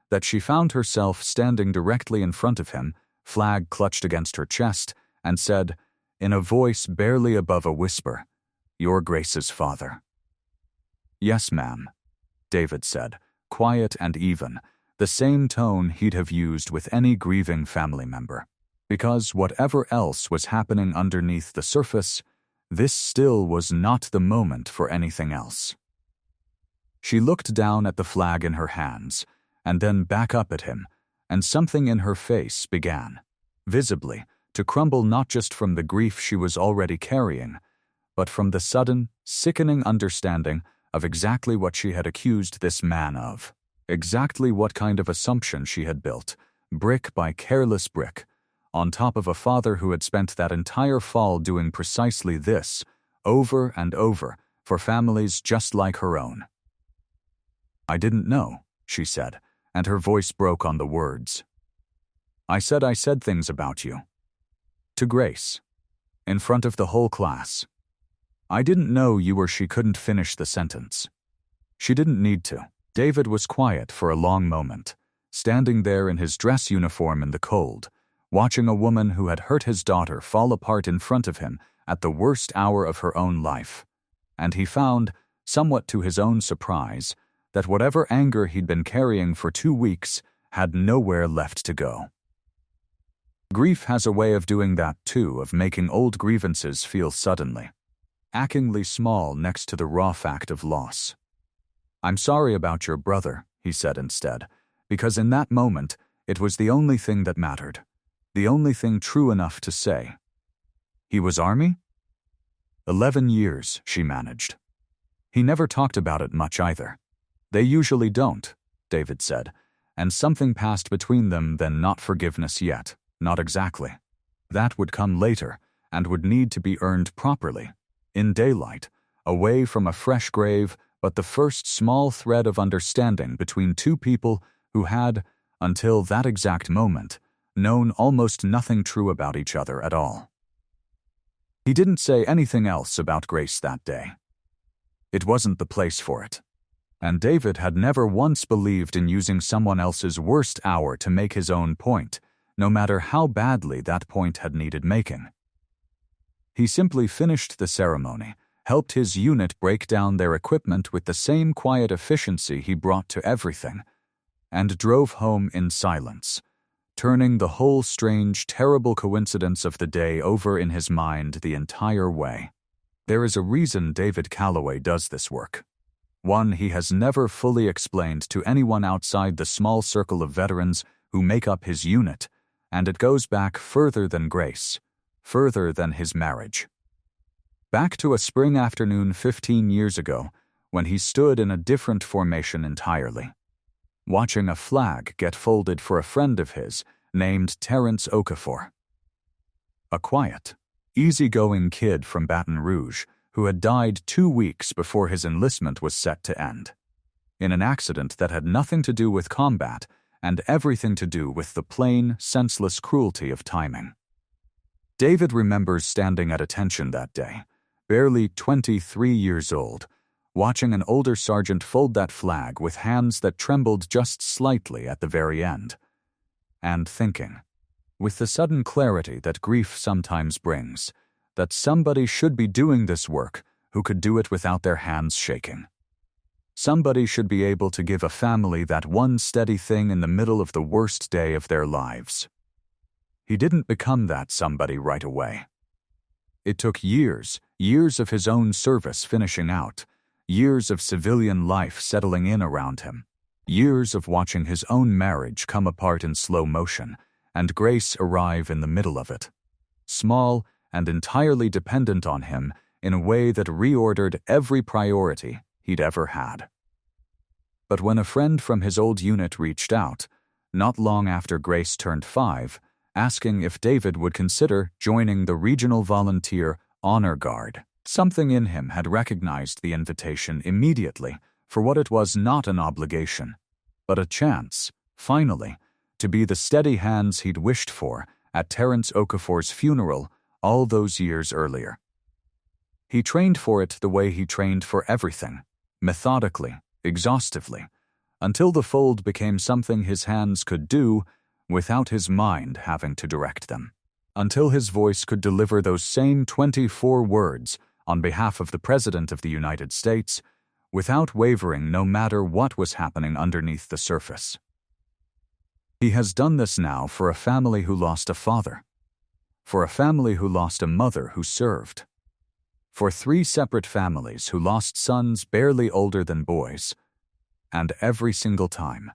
that she found herself standing directly in front of him, flag clutched against her chest, and said, in a voice barely above a whisper, "Your Grace's father." "Yes, ma'am," David said, quiet and even, the same tone he'd have used with any grieving family member, because whatever else was happening underneath the surface, this still was not the moment for anything else. She looked down at the flag in her hands, and then back up at him, and something in her face began, visibly, to crumble, not just from the grief she was already carrying, but from the sudden, sickening understanding of exactly what she had accused this man of. Exactly what kind of assumption she had built, brick by careless brick, on top of a father who had spent that entire fall doing precisely this, over and over, for families just like her own. "I didn't know," she said, and her voice broke on the words. I said things about you. To Grace. In front of the whole class. I didn't know you were." She couldn't finish the sentence. She didn't need to. David was quiet for a long moment, standing there in his dress uniform in the cold, watching a woman who had hurt his daughter fall apart in front of him at the worst hour of her own life. And he found, somewhat to his own surprise, that whatever anger he'd been carrying for 2 weeks had nowhere left to go. Grief has a way of doing that too, of making old grievances feel suddenly achingly small next to the raw fact of loss. "I'm sorry about your brother," he said instead, because in that moment it was the only thing that mattered, the only thing true enough to say. "He was Army?" 11 years, she managed. He never talked about it much either. "They usually don't," David said, and something passed between them, then not forgiveness yet, not exactly. That would come later, and would need to be earned properly, in daylight, away from a fresh grave, but the first small thread of understanding between two people who had, until that exact moment, known almost nothing true about each other at all. He didn't say anything else about Grace that day. It wasn't the place for it. And David had never once believed in using someone else's worst hour to make his own point, no matter how badly that point had needed making. He simply finished the ceremony, helped his unit break down their equipment with the same quiet efficiency he brought to everything, and drove home in silence, turning the whole strange, terrible coincidence of the day over in his mind the entire way. There is a reason David Calloway does this work. One he has never fully explained to anyone outside the small circle of veterans who make up his unit, and it goes back further than Grace, further than his marriage. Back to a spring afternoon 15 years ago, when he stood in a different formation entirely, watching a flag get folded for a friend of his named Terence Okafor. A quiet, easygoing kid from Baton Rouge who had died 2 weeks before his enlistment was set to end, in an accident that had nothing to do with combat and everything to do with the plain, senseless cruelty of timing. David remembers standing at attention that day, barely 23 years old, watching an older sergeant fold that flag with hands that trembled just slightly at the very end, and thinking, with the sudden clarity that grief sometimes brings, that somebody should be doing this work who could do it without their hands shaking. Somebody should be able to give a family that one steady thing in the middle of the worst day of their lives. He didn't become that somebody right away. It took years of his own service finishing out, years of civilian life settling in around him, years of watching his own marriage come apart in slow motion, and Grace arrive in the middle of it, small and entirely dependent on him in a way that reordered every priority he'd ever had. But when a friend from his old unit reached out, not long after Grace turned 5, asking if David would consider joining the Regional Volunteer Honor Guard, something in him had recognized the invitation immediately for what it was: not an obligation, but a chance, finally, to be the steady hands he'd wished for at Terence Okafor's funeral all those years earlier. He trained for it the way he trained for everything, methodically, exhaustively, until the fold became something his hands could do without his mind having to direct them, until his voice could deliver those same 24 words on behalf of the President of the United States without wavering, no matter what was happening underneath the surface. He has done this now for a family who lost a father, for a family who lost a mother who served, for 3 separate families who lost sons barely older than boys, and every single time,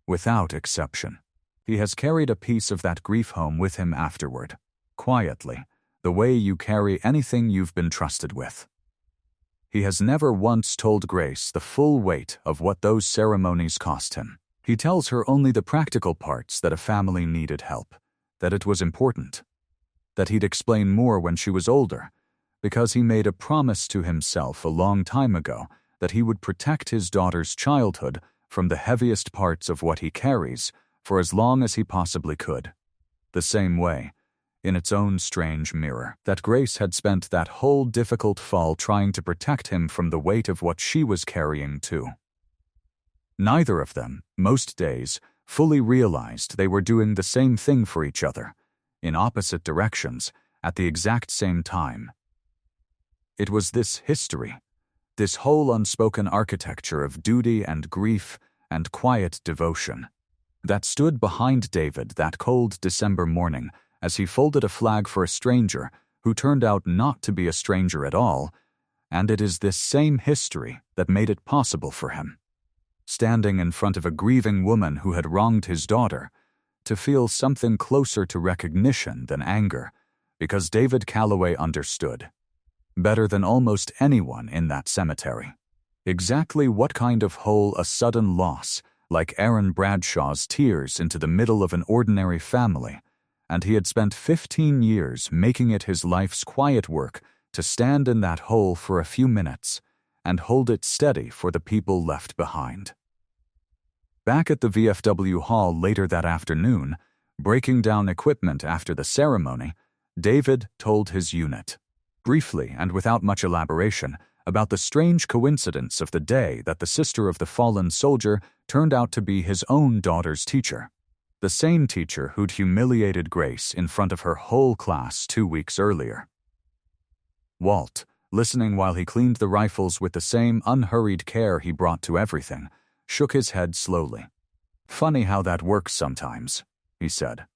without exception, he has carried a piece of that grief home with him afterward, quietly, the way you carry anything you've been trusted with. He has never once told Grace the full weight of what those ceremonies cost him. He tells her only the practical parts: that a family needed help, that it was important, that he'd explain more when she was older, because he made a promise to himself a long time ago that he would protect his daughter's childhood from the heaviest parts of what he carries for as long as he possibly could. The same way, in its own strange mirror, that Grace had spent that whole difficult fall trying to protect him from the weight of what she was carrying too. Neither of them, most days, fully realized they were doing the same thing for each other, in opposite directions, at the exact same time. It was this history, this whole unspoken architecture of duty and grief and quiet devotion, that stood behind David that cold December morning as he folded a flag for a stranger who turned out not to be a stranger at all, and it is this same history that made it possible for him, standing in front of a grieving woman who had wronged his daughter, to feel something closer to recognition than anger, because David Calloway understood, better than almost anyone in that cemetery, exactly what kind of hole a sudden loss, like Aaron Bradshaw's tears into the middle of an ordinary family, and he had spent 15 years making it his life's quiet work to stand in that hole for a few minutes and hold it steady for the people left behind. Back at the VFW hall later that afternoon, breaking down equipment after the ceremony, David told his unit, briefly and without much elaboration, about the strange coincidence of the day that the sister of the fallen soldier turned out to be his own daughter's teacher, the same teacher who'd humiliated Grace in front of her whole class 2 weeks earlier. Walt, listening while he cleaned the rifles with the same unhurried care he brought to everything, shook his head slowly. "Funny how that works sometimes," he said.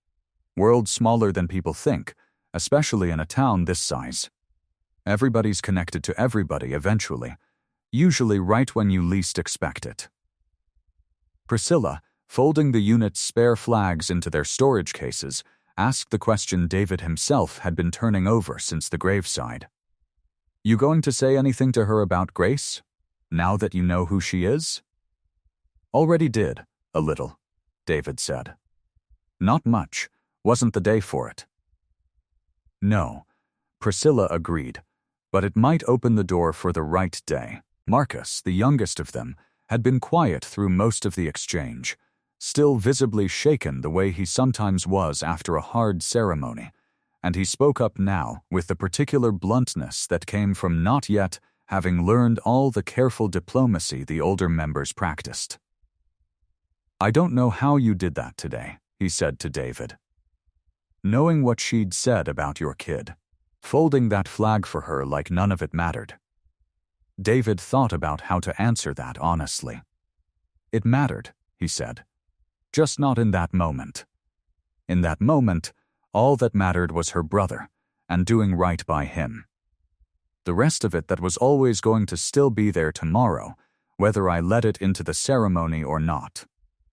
"World smaller than people think, especially in a town this size. Everybody's connected to everybody eventually, usually right when you least expect it." Priscilla, folding the unit's spare flags into their storage cases, asked the question David himself had been turning over since the graveside. "You going to say anything to her about Grace, now that you know who she is?" "Already did, a little," David said. "Not much. Wasn't the day for it." "No," Priscilla agreed, "but it might open the door for the right day." Marcus, the youngest of them, had been quiet through most of the exchange, still visibly shaken the way he sometimes was after a hard ceremony, and he spoke up now with the particular bluntness that came from not yet having learned all the careful diplomacy the older members practiced. "I don't know how you did that today," he said to David. "Knowing what she'd said about your kid, folding that flag for her like none of it mattered." David thought about how to answer that honestly. "It mattered," he said. "Just not in that moment. In that moment, all that mattered was her brother, and doing right by him. The rest of it that was always going to still be there tomorrow, whether I let it into the ceremony or not."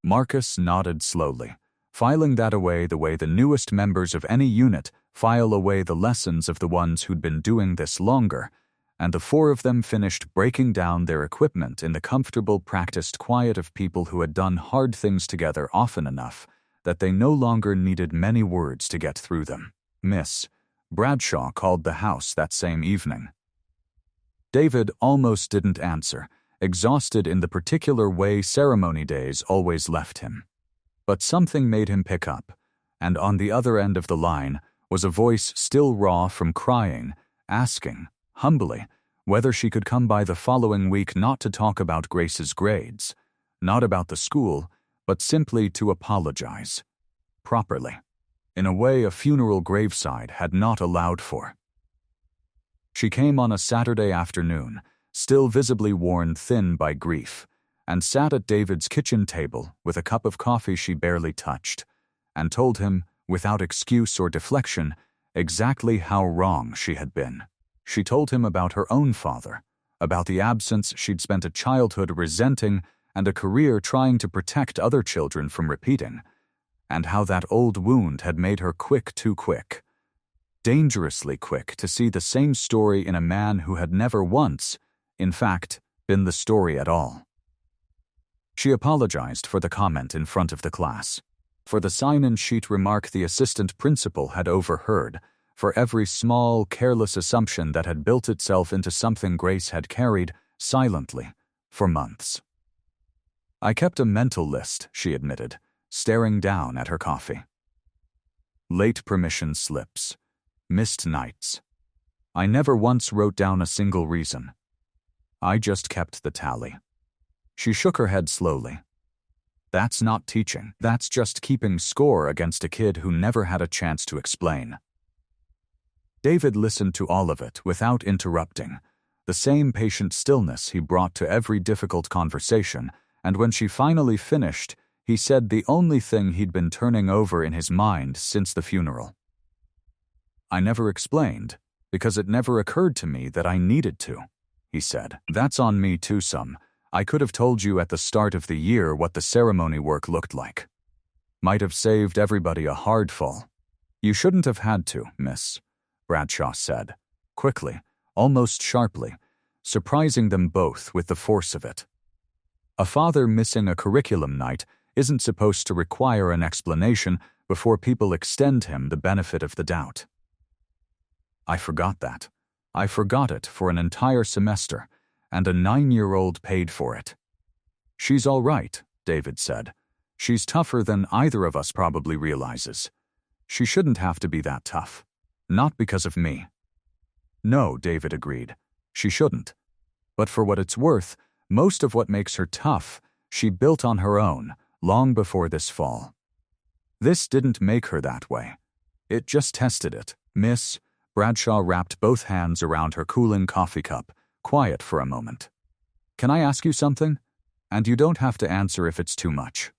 Marcus nodded slowly, filing that away the way the newest members of any unit file away the lessons of the ones who'd been doing this longer, and the four of them finished breaking down their equipment in the comfortable, practiced quiet of people who had done hard things together often enough that they no longer needed many words to get through them. Miss Bradshaw called the house that same evening. David almost didn't answer, exhausted in the particular way ceremony days always left him. But something made him pick up, and on the other end of the line was a voice still raw from crying, asking, humbly, whether she could come by the following week not to talk about Grace's grades, not about the school, but simply to apologize. Properly. In a way a funeral graveside had not allowed for. She came on a Saturday afternoon, still visibly worn thin by grief, and sat at David's kitchen table with a cup of coffee she barely touched, and told him, without excuse or deflection, exactly how wrong she had been. She told him about her own father, about the absence she'd spent a childhood resenting and a career trying to protect other children from repeating, and how that old wound had made her too quick, dangerously quick to see the same story in a man who had never once, in fact, been the story at all. She apologized for the comment in front of the class, for the sign-in sheet remark the assistant principal had overheard, for every small, careless assumption that had built itself into something Grace had carried, silently, for months. "I kept a mental list," she admitted, staring down at her coffee. Late permission slips. Missed nights. I never once wrote down a single reason. I just kept the tally. She shook her head slowly. That's not teaching. That's just keeping score against a kid who never had a chance to explain. David listened to all of it without interrupting, the same patient stillness he brought to every difficult conversation, and when she finally finished, he said the only thing he'd been turning over in his mind since the funeral. "I never explained, because it never occurred to me that I needed to," he said. "That's on me too some. I could have told you at the start of the year what the ceremony work looked like. Might have saved everybody a hard fall." "You shouldn't have had to, miss," Bradshaw said, quickly, almost sharply, surprising them both with the force of it. A father missing a curriculum night isn't supposed to require an explanation before people extend him the benefit of the doubt. "I forgot that. I forgot it for an entire semester, and a 9-year-old paid for it." "She's all right," David said. "She's tougher than either of us probably realizes. She shouldn't have to be that tough. Not because of me." "No," David agreed. "She shouldn't. But for what it's worth, most of what makes her tough, she built on her own, long before this fall. This didn't make her that way. It just tested it, miss." Bradshaw wrapped both hands around her cooling coffee cup, quiet for a moment. "Can I ask you something? And you don't have to answer if it's too much."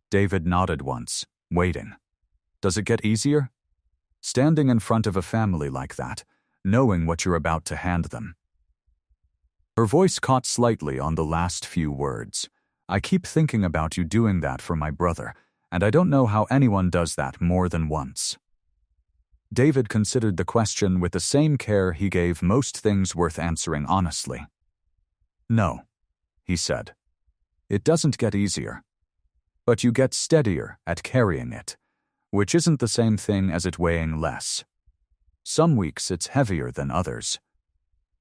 David nodded once, waiting. "Does it get easier? Standing in front of a family like that, knowing what you're about to hand them?" Her voice caught slightly on the last few words. "I keep thinking about you doing that for my brother, and I don't know how anyone does that more than once." David considered the question with the same care he gave most things worth answering honestly. "No," he said. "It doesn't get easier. But you get steadier at carrying it, which isn't the same thing as it weighing less. Some weeks it's heavier than others.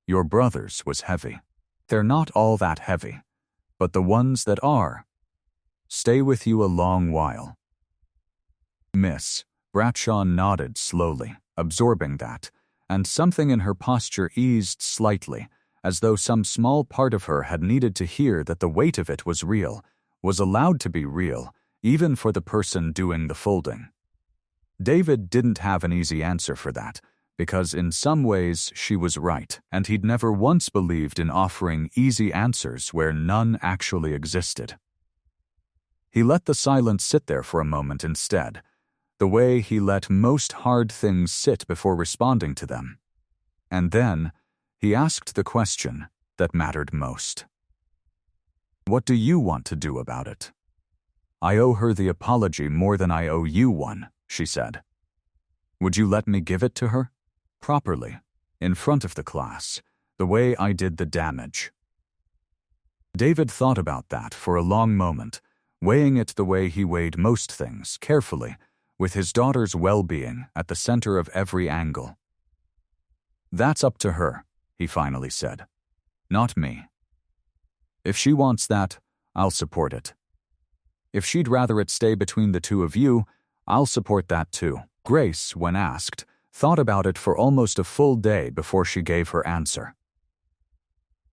Your brother's was heavy. They're not all that heavy, but the ones that are stay with you a long while." "Miss," Bradshaw nodded slowly, absorbing that, and something in her posture eased slightly, as though some small part of her had needed to hear that the weight of it was real, was allowed to be real, even for the person doing the folding. David didn't have an easy answer for that, because in some ways she was right, and he'd never once believed in offering easy answers where none actually existed. He let the silence sit there for a moment instead, the way he let most hard things sit before responding to them. And then, he asked the question that mattered most. "What do you want to do about it?" "I owe her the apology more than I owe you one," she said. "Would you let me give it to her? Properly, in front of the class, the way I did the damage." David thought about that for a long moment, weighing it the way he weighed most things, carefully, with his daughter's well-being at the center of every angle. "That's up to her," he finally said. "Not me. If she wants that, I'll support it. If she'd rather it stay between the two of you, I'll support that too." Grace, when asked, thought about it for almost a full day before she gave her answer.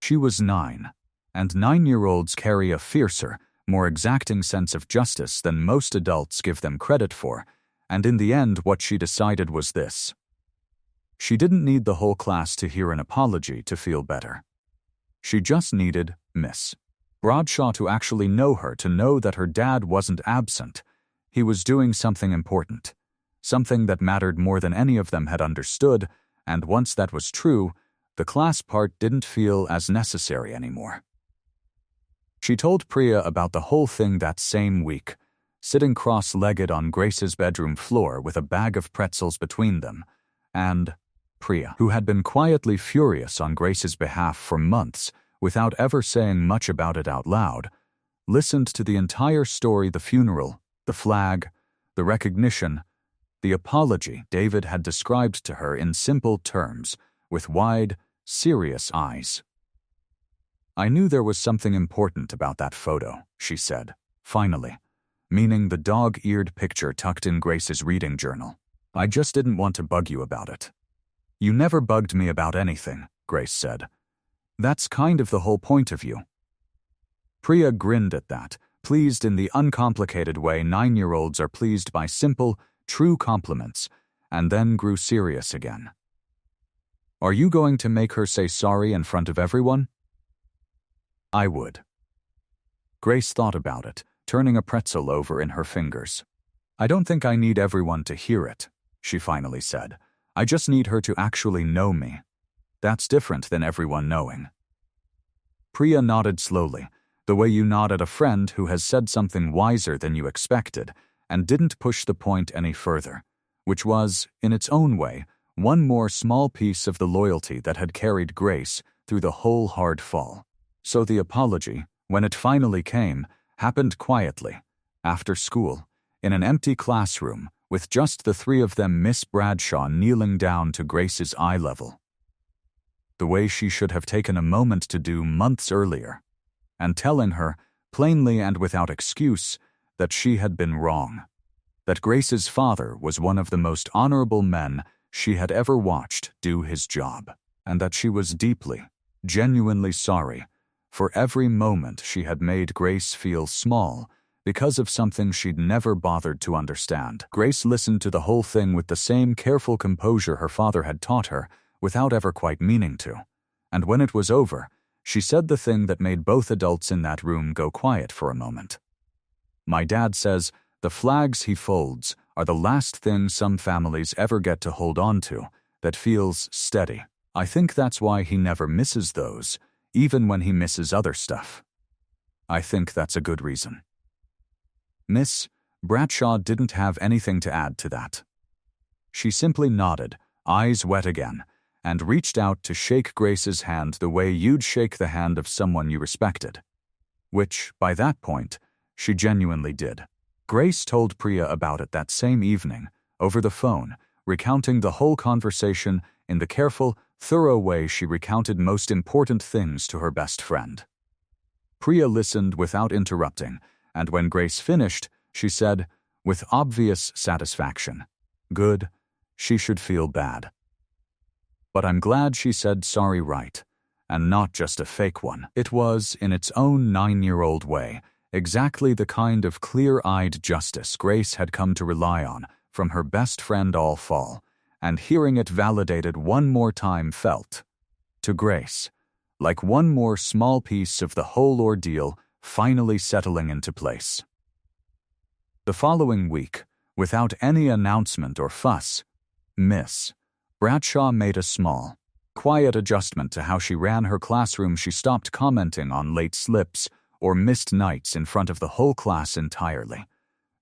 She was 9, and 9-year-olds carry a fiercer, more exacting sense of justice than most adults give them credit for, and in the end what she decided was this. She didn't need the whole class to hear an apology to feel better. She just needed Miss Bradshaw to actually know her, to know that her dad wasn't absent. He was doing something important, something that mattered more than any of them had understood, and once that was true, the class part didn't feel as necessary anymore. She told Priya about the whole thing that same week, sitting cross-legged on Grace's bedroom floor with a bag of pretzels between them, and Priya, who had been quietly furious on Grace's behalf for months without ever saying much about it out loud, listened to the entire story: the funeral, the flag, the recognition, the apology David had described to her in simple terms, with wide, serious eyes. "I knew there was something important about that photo," she said, finally, meaning the dog-eared picture tucked in Grace's reading journal. "I just didn't want to bug you about it." "You never bugged me about anything," Grace said. "That's kind of the whole point of you." Priya grinned at that, pleased in the uncomplicated way 9-year-olds are pleased by simple, true compliments, and then grew serious again. "Are you going to make her say sorry in front of everyone?" "I would." Grace thought about it, turning a pretzel over in her fingers. "I don't think I need everyone to hear it," she finally said. "I just need her to actually know me. That's different than everyone knowing." Priya nodded slowly, the way you nod at a friend who has said something wiser than you expected and didn't push the point any further, which was, in its own way, one more small piece of the loyalty that had carried Grace through the whole hard fall. So the apology, when it finally came, happened quietly, after school, in an empty classroom, with just the three of them, Miss Bradshaw kneeling down to Grace's eye level. The way she should have taken a moment to do months earlier, and telling her, plainly and without excuse, that she had been wrong, that Grace's father was one of the most honorable men she had ever watched do his job, and that she was deeply, genuinely sorry for every moment she had made Grace feel small because of something she'd never bothered to understand. Grace listened to the whole thing with the same careful composure her father had taught her, without ever quite meaning to, and when it was over, she said the thing that made both adults in that room go quiet for a moment. "My dad says the flags he folds are the last thing some families ever get to hold on to that feels steady. I think that's why he never misses those, even when he misses other stuff. I think that's a good reason." Miss Bradshaw didn't have anything to add to that. She simply nodded, eyes wet again, and reached out to shake Grace's hand the way you'd shake the hand of someone you respected. Which, by that point, she genuinely did. Grace told Priya about it that same evening, over the phone, recounting the whole conversation in the careful, thorough way she recounted most important things to her best friend. Priya listened without interrupting, and when Grace finished, she said, with obvious satisfaction, "Good, she should feel bad. But I'm glad she said sorry right, and not just a fake one." It was, in its own 9-year-old way, exactly the kind of clear-eyed justice Grace had come to rely on from her best friend all fall, and hearing it validated one more time felt, to Grace, like one more small piece of the whole ordeal finally settling into place. The following week, without any announcement or fuss, Miss Bradshaw made a small, quiet adjustment to how she ran her classroom. She stopped commenting on late slips or missed nights in front of the whole class entirely,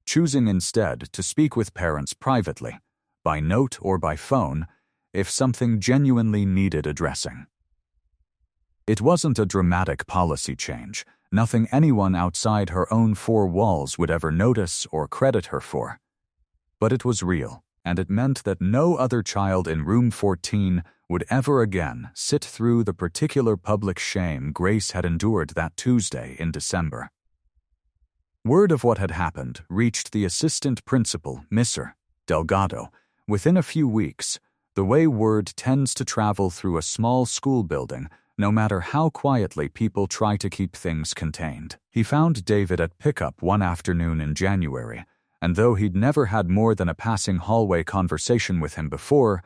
choosing instead to speak with parents privately, by note or by phone, if something genuinely needed addressing. It wasn't a dramatic policy change, nothing anyone outside her own four walls would ever notice or credit her for. But it was real, and it meant that no other child in room 14 would ever again sit through the particular public shame Grace had endured that Tuesday in December. Word of what had happened reached the assistant principal, Mr. Delgado, within a few weeks, the way word tends to travel through a small school building, no matter how quietly people try to keep things contained. He found David at pickup one afternoon in January, and though he'd never had more than a passing hallway conversation with him before,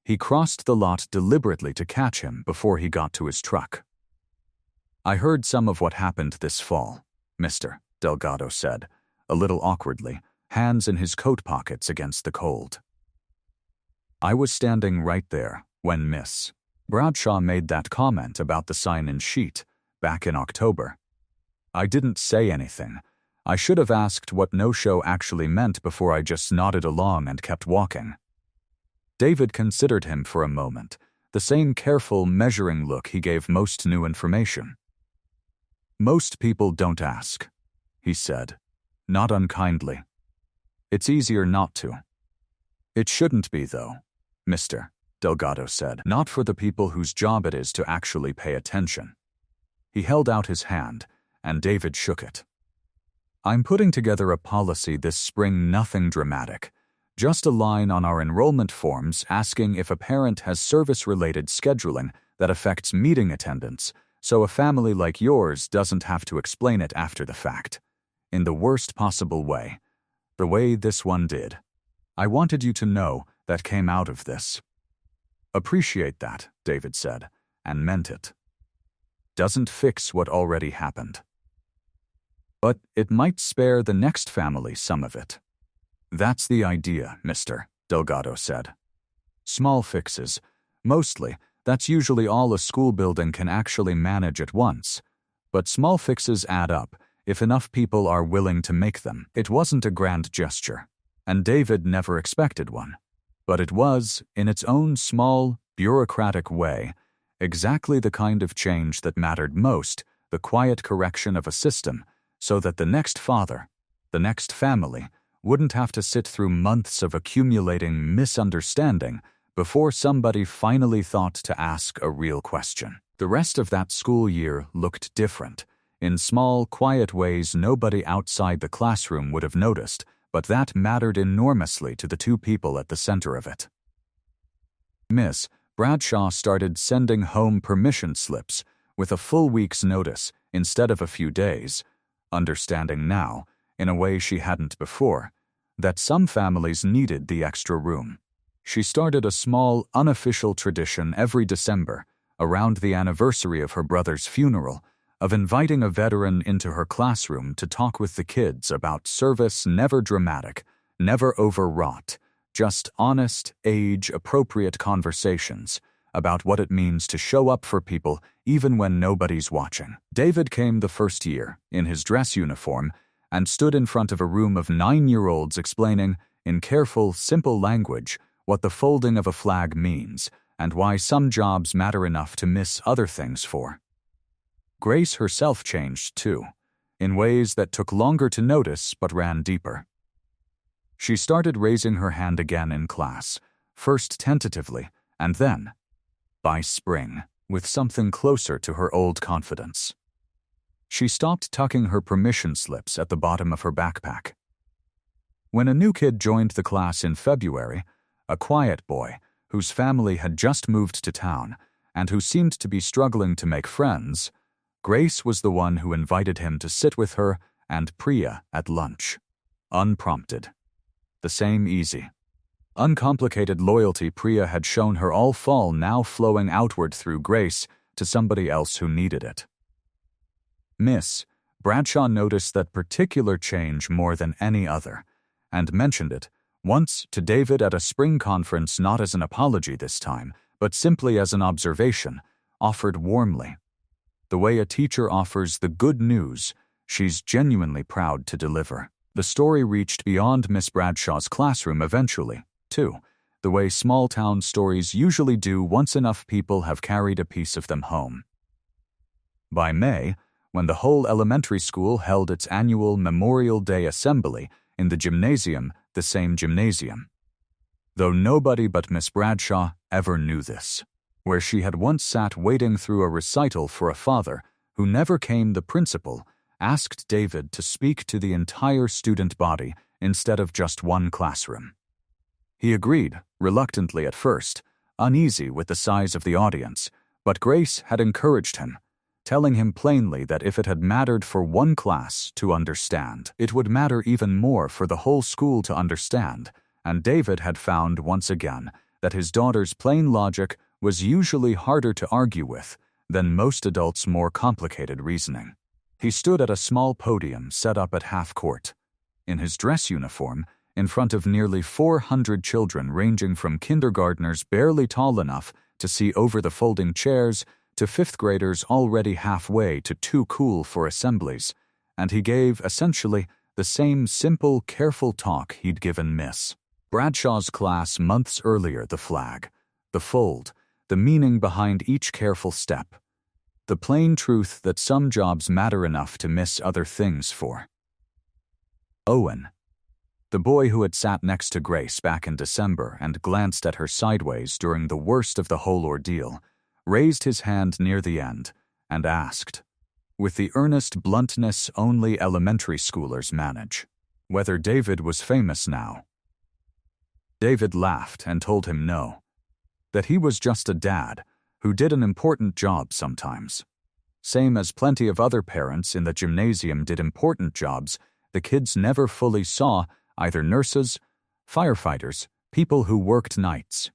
he crossed the lot deliberately to catch him before he got to his truck. "I heard some of what happened this fall," Mr. Delgado said, a little awkwardly, hands in his coat pockets against the cold. "I was standing right there when Miss Bradshaw made that comment about the sign-in sheet back in October. I didn't say anything. I should have asked what no-show actually meant before I just nodded along and kept walking." David considered him for a moment, the same careful, measuring look he gave most new information. "Most people don't ask," he said, not unkindly. "It's easier not to." "It shouldn't be, though," Mr. Delgado said, "not for the people whose job it is to actually pay attention." He held out his hand, and David shook it. "I'm putting together a policy this spring, nothing dramatic. Just a line on our enrollment forms asking if a parent has service-related scheduling that affects meeting attendance, so a family like yours doesn't have to explain it after the fact. in the worst possible way, the way this one did. I wanted you to know that came out of this. Appreciate that, David said, and meant it. Doesn't fix what already happened. But it might spare the next family some of it. That's the idea, Mr. Delgado said. Small fixes. Mostly, that's usually all a school building can actually manage at once. But small fixes add up if enough people are willing to make them. It wasn't a grand gesture, and David never expected one. But it was, in its own small, bureaucratic way, exactly the kind of change that mattered most, the quiet correction of a system, so that the next father, the next family, wouldn't have to sit through months of accumulating misunderstanding before somebody finally thought to ask a real question. The rest of that school year looked different, in small, quiet ways nobody outside the classroom would have noticed, but that mattered enormously to the two people at the center of it. Miss Bradshaw started sending home permission slips with a full week's notice instead of a few days, understanding now, in a way she hadn't before, that some families needed the extra room. She started a small, unofficial tradition every December, around the anniversary of her brother's funeral, of inviting a veteran into her classroom to talk with the kids about service never dramatic, never overwrought, just honest, age-appropriate conversations about what it means to show up for people even when nobody's watching. David came the first year, in his dress uniform, and stood in front of a room of 9-year-olds explaining, in careful, simple language, what the folding of a flag means and why some jobs matter enough to miss other things for. Grace herself changed, too, in ways that took longer to notice but ran deeper. She started raising her hand again in class, first tentatively, and then, by spring, with something closer to her old confidence. She stopped tucking her permission slips at the bottom of her backpack. When a new kid joined the class in February, a quiet boy whose family had just moved to town and who seemed to be struggling to make friends, Grace was the one who invited him to sit with her and Priya at lunch. Unprompted. The same easy, uncomplicated loyalty Priya had shown her all fall now flowing outward through Grace to somebody else who needed it. Miss Bradshaw noticed that particular change more than any other, and mentioned it once to David at a spring conference, not as an apology this time, but simply as an observation, offered warmly. The way a teacher offers the good news she's genuinely proud to deliver. The story reached beyond Miss Bradshaw's classroom eventually, too, the way small-town stories usually do once enough people have carried a piece of them home. By May, when the whole elementary school held its annual Memorial Day assembly in the gymnasium, the same gymnasium, though nobody but Miss Bradshaw ever knew this, where she had once sat waiting through a recital for a father who never came, the principal asked David to speak to the entire student body instead of just one classroom. He agreed, reluctantly at first, uneasy with the size of the audience, but Grace had encouraged him, telling him plainly that if it had mattered for one class to understand, it would matter even more for the whole school to understand, and David had found once again that his daughter's plain logic was usually harder to argue with than most adults' more complicated reasoning. He stood at a small podium set up at half-court, in his dress uniform, in front of nearly 400 children ranging from kindergartners barely tall enough to see over the folding chairs to fifth graders already halfway to too cool for assemblies, and he gave, essentially, the same simple, careful talk he'd given Miss Bradshaw's class months earlier: the flag, the fold, the meaning behind each careful step, the plain truth that some jobs matter enough to miss other things for. Owen, the boy who had sat next to Grace back in December and glanced at her sideways during the worst of the whole ordeal, raised his hand near the end and asked, with the earnest bluntness only elementary schoolers manage, whether David was famous now. David laughed and told him no, that he was just a dad who did an important job sometimes, same as plenty of other parents in the gymnasium did important jobs the kids never fully saw either nurses, firefighters, people who worked nights,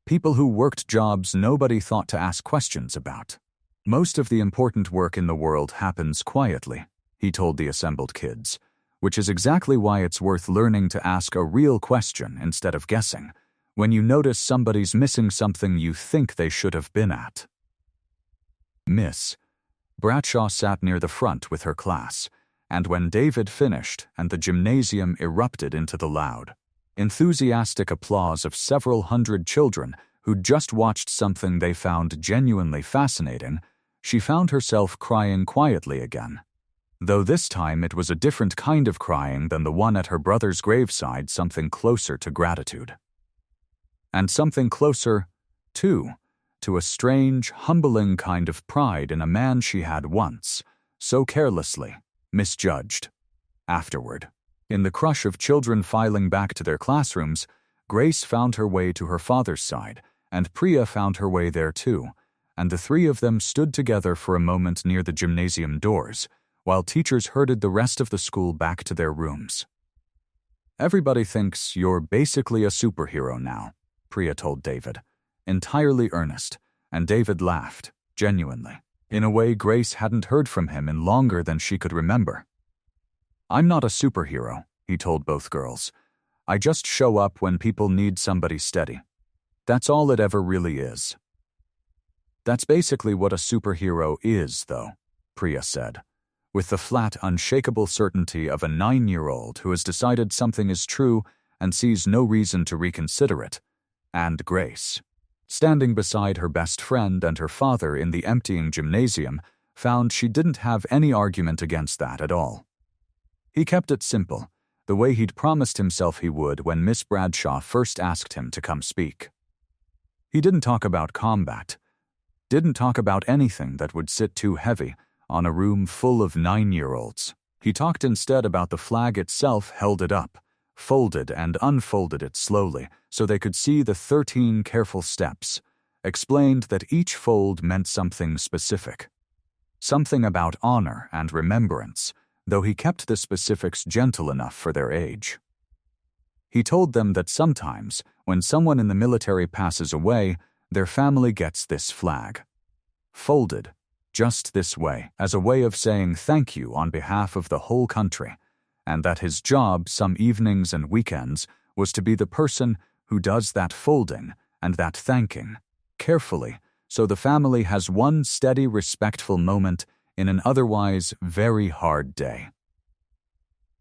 people who worked jobs nobody thought to ask questions about. Most of the important work in the world happens quietly, he told the assembled kids, which is exactly why it's worth learning to ask a real question instead of guessing, when you notice somebody's missing something you think they should have been at. Miss Bradshaw sat near the front with her class, and when David finished and the gymnasium erupted into the loud, enthusiastic applause of several hundred children who'd just watched something they found genuinely fascinating, she found herself crying quietly again. Though this time it was a different kind of crying than the one at her brother's graveside, something closer to gratitude. And something closer, too, to a strange, humbling kind of pride in a man she had once, so carelessly, misjudged. Afterward, in the crush of children filing back to their classrooms, Grace found her way to her father's side, and Priya found her way there too, and the three of them stood together for a moment near the gymnasium doors, while teachers herded the rest of the school back to their rooms. "Everybody thinks you're basically a superhero now," Priya told David, entirely earnest, and David laughed, genuinely, in a way Grace hadn't heard from him in longer than she could remember. "I'm not a superhero," he told both girls. "I just show up when people need somebody steady. That's all it ever really is." "That's basically what a superhero is, though," Priya said, with the flat, unshakable certainty of a 9-year-old who has decided something is true and sees no reason to reconsider it. And Grace, standing beside her best friend and her father in the emptying gymnasium, found she didn't have any argument against that at all. He kept it simple, the way he'd promised himself he would when Miss Bradshaw first asked him to come speak. He didn't talk about combat, didn't talk about anything that would sit too heavy on a room full of 9-year-olds. He talked instead about the flag itself, held it up, folded and unfolded it slowly so they could see the 13 careful steps, explained that each fold meant something specific. Something about honor and remembrance, though he kept the specifics gentle enough for their age. He told them that sometimes, when someone in the military passes away, their family gets this flag, folded, just this way, as a way of saying thank you on behalf of the whole country, and that his job some evenings and weekends was to be the person who does that folding and that thanking, carefully, so the family has one steady, respectful moment in an otherwise very hard day.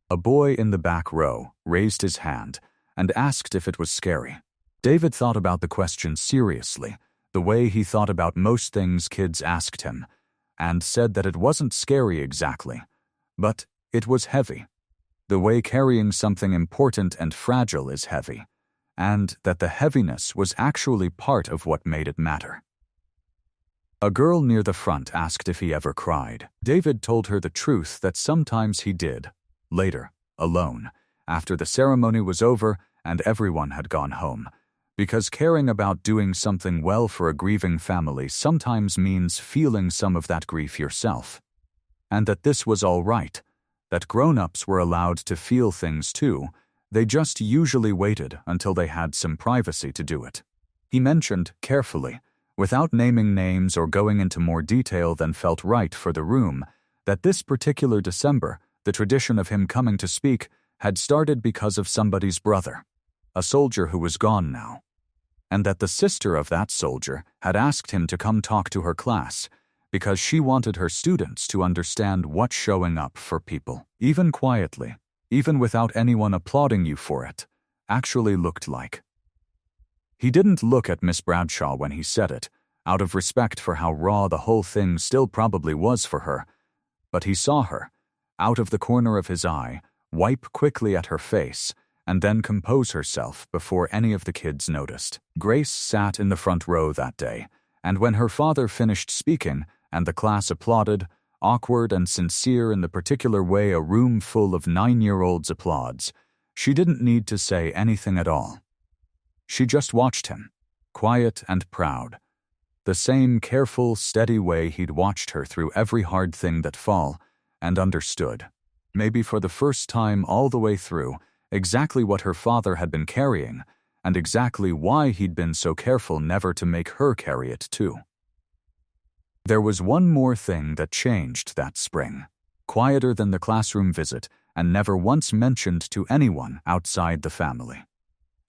A boy in the back row raised his hand and asked if it was scary. David thought about the question seriously, the way he thought about most things kids asked him, and said that it wasn't scary exactly, but it was heavy, the way carrying something important and fragile is heavy, and that the heaviness was actually part of what made it matter. A girl near the front asked if he ever cried. David told her the truth that sometimes he did, later, alone, after the ceremony was over and everyone had gone home, because caring about doing something well for a grieving family sometimes means feeling some of that grief yourself. And that this was all right, that grown-ups were allowed to feel things too, they just usually waited until they had some privacy to do it. He mentioned, carefully, without naming names or going into more detail than felt right for the room, that this particular December, the tradition of him coming to speak had started because of somebody's brother, a soldier who was gone now, and that the sister of that soldier had asked him to come talk to her class because she wanted her students to understand what showing up for people, even quietly, even without anyone applauding you for it, actually looked like. He didn't look at Miss Bradshaw when he said it, out of respect for how raw the whole thing still probably was for her, but he saw her, out of the corner of his eye, wipe quickly at her face, and then compose herself before any of the kids noticed. Grace sat in the front row that day, and when her father finished speaking and the class applauded, awkward and sincere in the particular way a room full of 9-year-olds applauds, she didn't need to say anything at all. She just watched him, quiet and proud, the same careful, steady way he'd watched her through every hard thing that fall, and understood. maybe for the first time all the way through, exactly what her father had been carrying, and exactly why he'd been so careful never to make her carry it too. There was one more thing that changed that spring, quieter than the classroom visit and never once mentioned to anyone outside the family.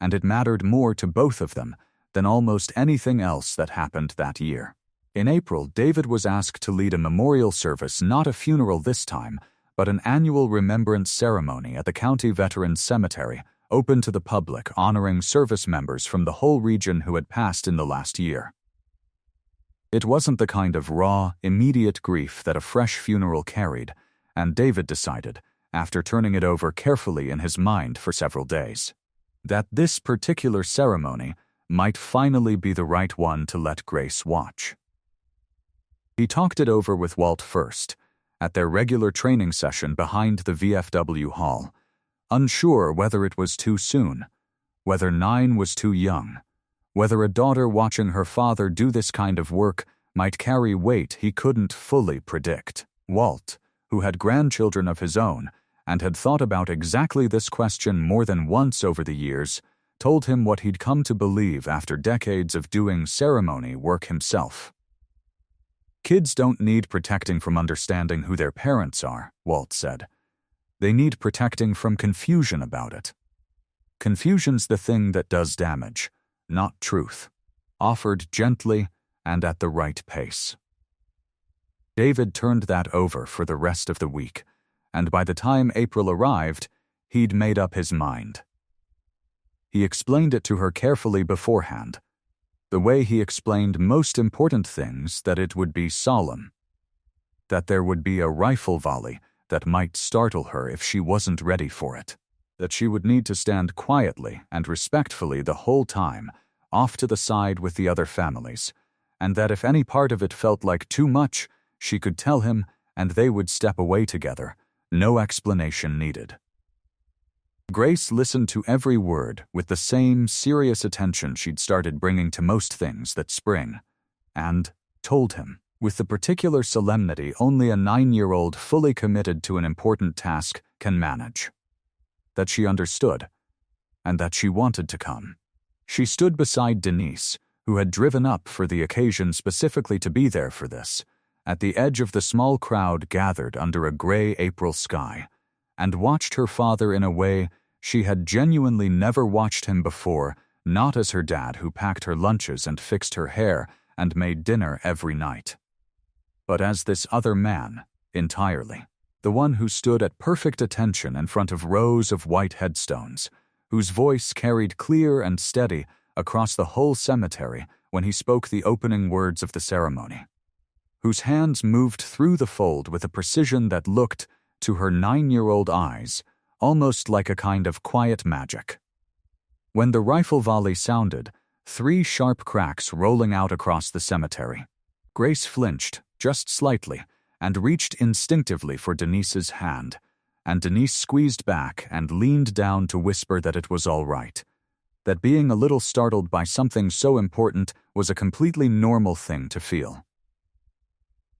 And it mattered more to both of them than almost anything else that happened that year. In April, David was asked to lead a memorial service, not a funeral this time, but an annual remembrance ceremony at the County Veterans Cemetery, open to the public, honoring service members from the whole region who had passed in the last year. It wasn't the kind of raw, immediate grief that a fresh funeral carried, and David decided, after turning it over carefully in his mind for several days, that this particular ceremony might finally be the right one to let Grace watch. He talked it over with Walt first, at their regular training session behind the VFW hall, unsure whether it was too soon, whether 9 was too young, whether a daughter watching her father do this kind of work might carry weight he couldn't fully predict. Walt, who had grandchildren of his own and had thought about exactly this question more than once over the years, told him what he'd come to believe after decades of doing ceremony work himself. Kids don't need protecting from understanding who their parents are, Walt said. They need protecting from confusion about it. Confusion's the thing that does damage, not truth, offered gently and at the right pace. David turned that over for the rest of the week, and by the time April arrived, he'd made up his mind. He explained it to her carefully beforehand, the way he explained most important things, that it would be solemn, that there would be a rifle volley that might startle her if she wasn't ready for it, that she would need to stand quietly and respectfully the whole time, off to the side with the other families, and that if any part of it felt like too much, she could tell him and they would step away together, no explanation needed. Grace listened to every word with the same serious attention she'd started bringing to most things that spring, and told him, with the particular solemnity only a 9-year-old fully committed to an important task can manage, that she understood, and that she wanted to come. She stood beside Denise, who had driven up for the occasion specifically to be there for this, at the edge of the small crowd gathered under a gray April sky, and watched her father in a way she had genuinely never watched him before, not as her dad who packed her lunches and fixed her hair and made dinner every night, but as this other man, entirely, the one who stood at perfect attention in front of rows of white headstones, whose voice carried clear and steady across the whole cemetery when he spoke the opening words of the ceremony, whose hands moved through the fold with a precision that looked, to her 9-year-old eyes, almost like a kind of quiet magic. When the rifle volley sounded, 3 sharp cracks rolling out across the cemetery, Grace flinched, just slightly, and reached instinctively for Denise's hand, and Denise squeezed back and leaned down to whisper that it was all right, that being a little startled by something so important was a completely normal thing to feel.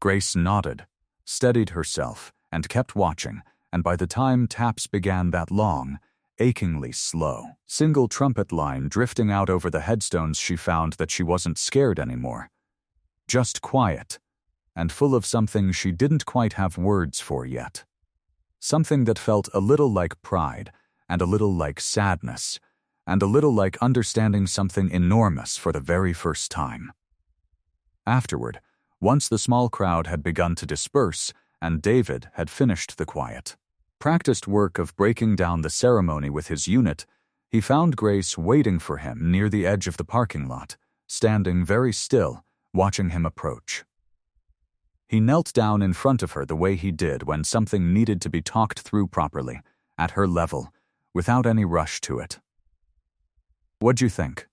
Grace nodded, steadied herself, and kept watching, and by the time taps began that long, achingly slow, single trumpet line drifting out over the headstones, she found that she wasn't scared anymore. Just quiet, and full of something she didn't quite have words for yet. Something that felt a little like pride, and a little like sadness, and a little like understanding something enormous for the very first time. Afterward, once the small crowd had begun to disperse, and David had finished the quiet, practiced work of breaking down the ceremony with his unit, he found Grace waiting for him near the edge of the parking lot, standing very still, watching him approach. He knelt down in front of her the way he did when something needed to be talked through properly, at her level, without any rush to it. "What'd you think?"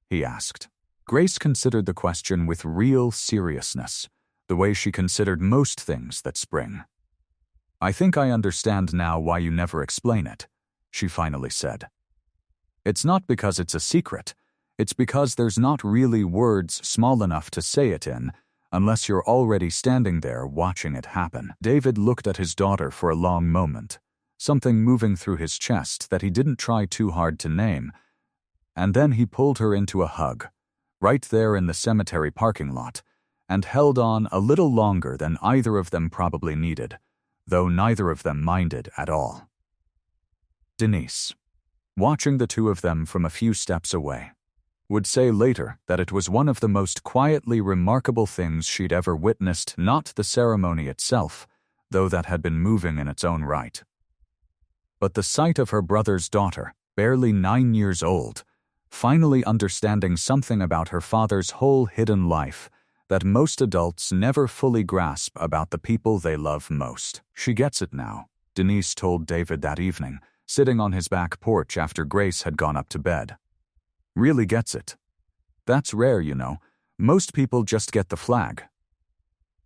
he asked. Grace considered the question with real seriousness, the way she considered most things that spring. "I think I understand now why you never explain it," she finally said. "It's not because it's a secret. It's because there's not really words small enough to say it in, unless you're already standing there watching it happen. David looked at his daughter for a long moment, something moving through his chest that he didn't try too hard to name, and then he pulled her into a hug, right there in the cemetery parking lot, and held on a little longer than either of them probably needed, though neither of them minded at all. Denise, watching the two of them from a few steps away, would say later that it was one of the most quietly remarkable things she'd ever witnessed, not the ceremony itself, though that had been moving in its own right, but the sight of her brother's daughter, barely 9 years old, finally understanding something about her father's whole hidden life that most adults never fully grasp about the people they love most. She gets it now, Denise told David that evening, sitting on his back porch after Grace had gone up to bed. Really gets it. That's rare, you know. Most people just get the flag.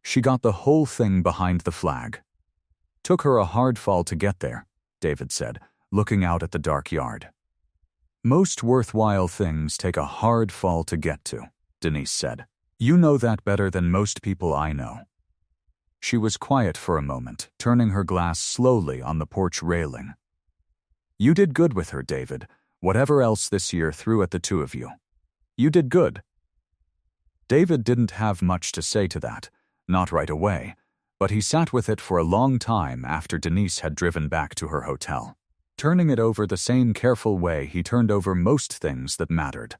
She got the whole thing behind the flag. Took her a hard fall to get there, David said, looking out at the dark yard. Most worthwhile things take a hard fall to get to, Denise said. You know that better than most people I know. She was quiet for a moment, turning her glass slowly on the porch railing. You did good with her, David. Whatever else this year threw at the two of you. You did good. David didn't have much to say to that, not right away, but he sat with it for a long time after Denise had driven back to her hotel, turning it over the same careful way he turned over most things that mattered,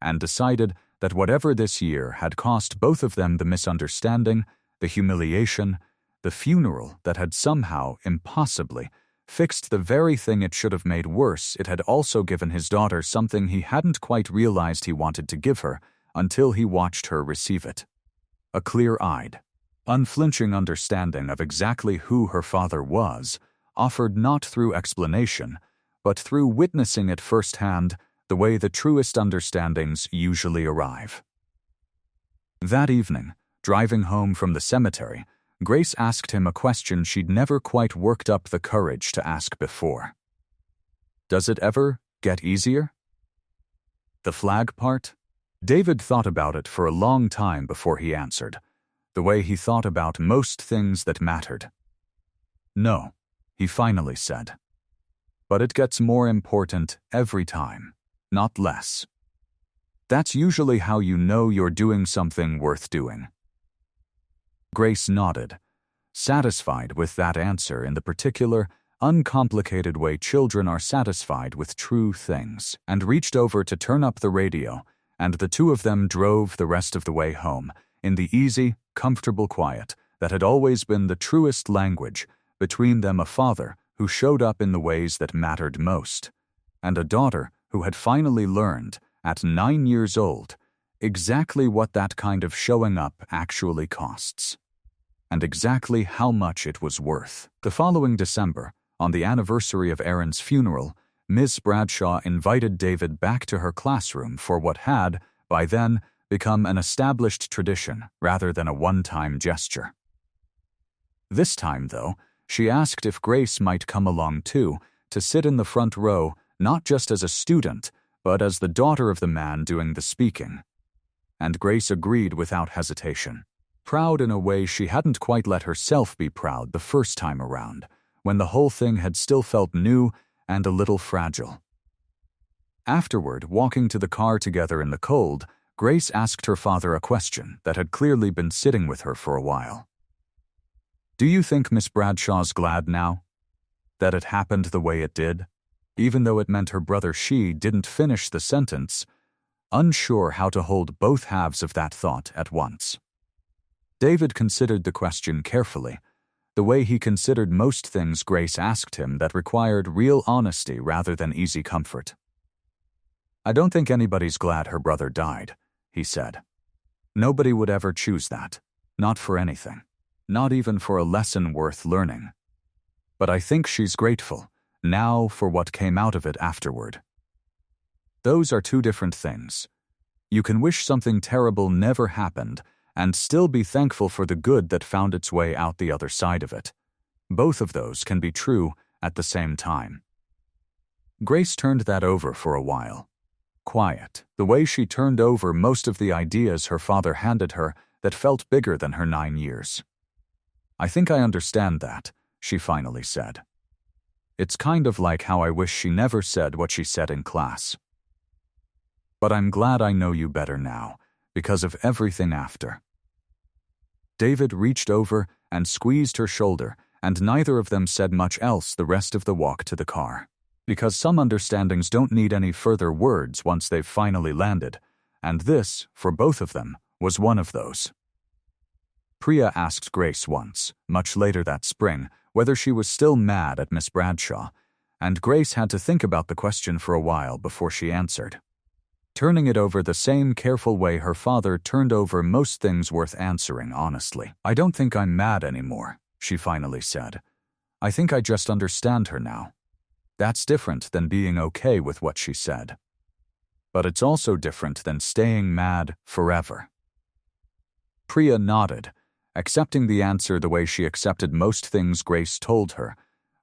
and decided that whatever this year had cost both of them the misunderstanding, the humiliation, the funeral that had somehow, impossibly, fixed the very thing it should have made worse, it had also given his daughter something he hadn't quite realized he wanted to give her until he watched her receive it. A clear-eyed, unflinching understanding of exactly who her father was, offered not through explanation, but through witnessing it firsthand, the way the truest understandings usually arrive. That evening, driving home from the cemetery, Grace asked him a question she'd never quite worked up the courage to ask before. Does it ever get easier? The flag part? David thought about it for a long time before he answered, the way he thought about most things that mattered. No, he finally said. But it gets more important every time, not less. That's usually how you know you're doing something worth doing. Grace nodded, satisfied with that answer in the particular, uncomplicated way children are satisfied with true things, and reached over to turn up the radio, and the two of them drove the rest of the way home, in the easy, comfortable quiet that had always been the truest language, between them a father who showed up in the ways that mattered most, and a daughter who had finally learned, at 9 years old, exactly what that kind of showing up actually costs, and exactly how much it was worth. The following December, on the anniversary of Aaron's funeral, Miss Bradshaw invited David back to her classroom for what had, by then, become an established tradition rather than a one-time gesture. This time, though, she asked if Grace might come along too, to sit in the front row, not just as a student, but as the daughter of the man doing the speaking. And Grace agreed without hesitation, proud in a way she hadn't quite let herself be proud the first time around, when the whole thing had still felt new and a little fragile. Afterward, walking to the car together in the cold, Grace asked her father a question that had clearly been sitting with her for a while. Do you think Miss Bradshaw's glad now? That it happened the way it did? Even though it meant her brother she didn't finish the sentence, unsure how to hold both halves of that thought at once. David considered the question carefully, the way he considered most things Grace asked him that required real honesty rather than easy comfort. I don't think anybody's glad her brother died, he said. Nobody would ever choose that, not for anything, not even for a lesson worth learning. But I think she's grateful, now, for what came out of it afterward. Those are two different things. You can wish something terrible never happened and still be thankful for the good that found its way out the other side of it. Both of those can be true at the same time. Grace turned that over for a while. Quiet, the way she turned over most of the ideas her father handed her that felt bigger than her 9 years. "I think I understand that," she finally said. "It's kind of like how I wish she never said what she said in class. But I'm glad I know you better now, because of everything after." David reached over and squeezed her shoulder, and neither of them said much else the rest of the walk to the car. Because some understandings don't need any further words once they've finally landed, and this, for both of them, was one of those. Priya asked Grace once, much later that spring, whether she was still mad at Miss Bradshaw, and Grace had to think about the question for a while before she answered, turning it over the same careful way her father turned over most things worth answering honestly. "I don't think I'm mad anymore," she finally said. "I think I just understand her now. That's different than being okay with what she said. But it's also different than staying mad forever." Priya nodded, accepting the answer the way she accepted most things Grace told her,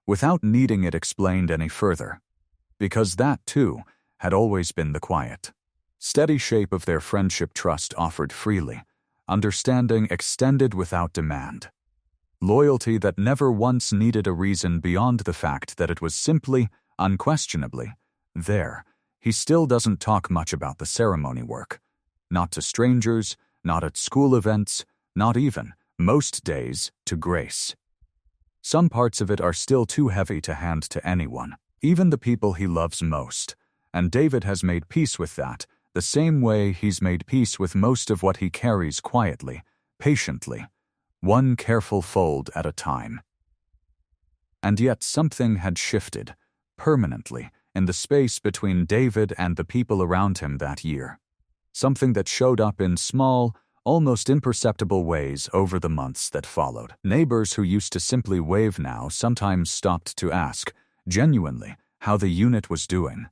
without needing it explained any further, because that, too, had always been the quiet, steady shape of their friendship, trust offered freely, understanding extended without demand, loyalty that never once needed a reason beyond the fact that it was simply, unquestionably, there. He still doesn't talk much about the ceremony work. Not to strangers, not at school events, not even, most days, to Grace. Some parts of it are still too heavy to hand to anyone, even the people he loves most, and David has made peace with that, the same way he's made peace with most of what he carries quietly, patiently, one careful fold at a time. And yet something had shifted, permanently, in the space between David and the people around him that year. Something that showed up in small, almost imperceptible ways over the months that followed. Neighbors who used to simply wave now sometimes stopped to ask, genuinely, how the unit was doing,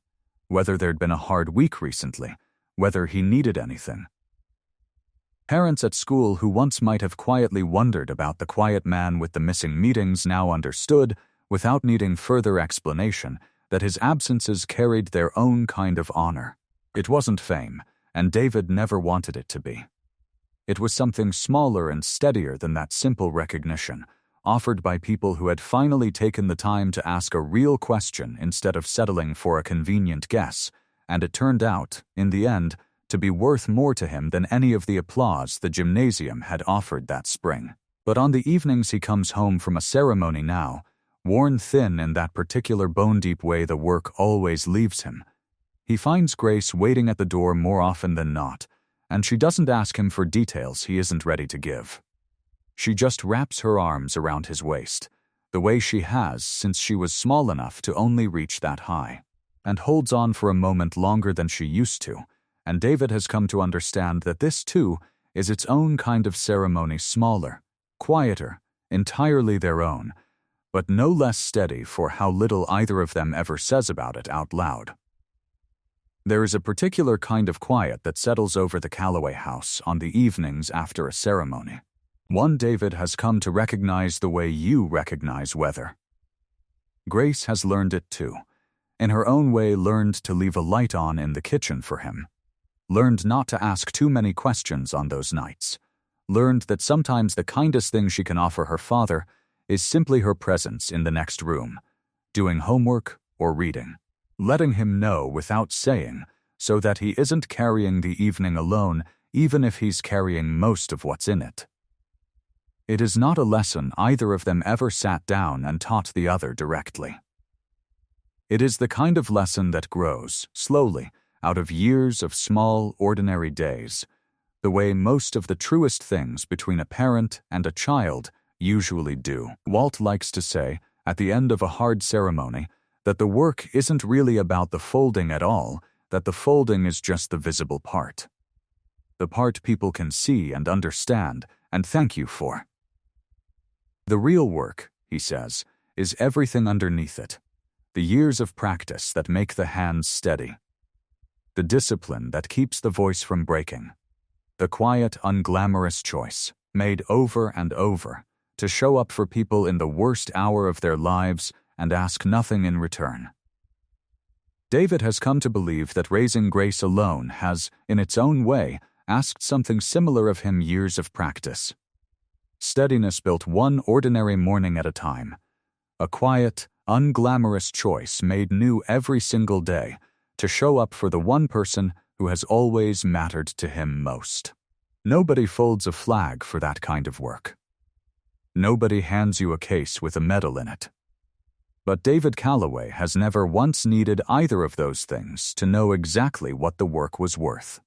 whether there'd been a hard week recently, whether he needed anything. Parents at school who once might have quietly wondered about the quiet man with the missing meetings now understood, without needing further explanation, that his absences carried their own kind of honor. It wasn't fame, and David never wanted it to be. It was something smaller and steadier than that simple recognition, offered by people who had finally taken the time to ask a real question instead of settling for a convenient guess, and it turned out, in the end, to be worth more to him than any of the applause the gymnasium had offered that spring. But on the evenings he comes home from a ceremony now, worn thin in that particular bone-deep way the work always leaves him, he finds Grace waiting at the door more often than not, and she doesn't ask him for details he isn't ready to give. She just wraps her arms around his waist, the way she has since she was small enough to only reach that high, and holds on for a moment longer than she used to, and David has come to understand that this, too, is its own kind of ceremony, smaller, quieter, entirely their own, but no less steady for how little either of them ever says about it out loud. There is a particular kind of quiet that settles over the Calloway house on the evenings after a ceremony. One David has come to recognize the way you recognize weather. Grace has learned it too. In her own way, learned to leave a light on in the kitchen for him. Learned not to ask too many questions on those nights. Learned that sometimes the kindest thing she can offer her father is simply her presence in the next room, doing homework or reading. Letting him know without saying, so that he isn't carrying the evening alone, even if he's carrying most of what's in it. It is not a lesson either of them ever sat down and taught the other directly. It is the kind of lesson that grows, slowly, out of years of small, ordinary days, the way most of the truest things between a parent and a child usually do. Walt likes to say, at the end of a hard ceremony, that the work isn't really about the folding at all, that the folding is just the visible part. The part people can see and understand and thank you for. The real work, he says, is everything underneath it. The years of practice that make the hands steady. The discipline that keeps the voice from breaking. The quiet, unglamorous choice, made over and over, to show up for people in the worst hour of their lives and ask nothing in return. David has come to believe that raising Grace alone has, in its own way, asked something similar of him years of practice. Steadiness built one ordinary morning at a time. A quiet, unglamorous choice made new every single day to show up for the one person who has always mattered to him most. Nobody folds a flag for that kind of work. Nobody hands you a case with a medal in it. But David Calloway has never once needed either of those things to know exactly what the work was worth.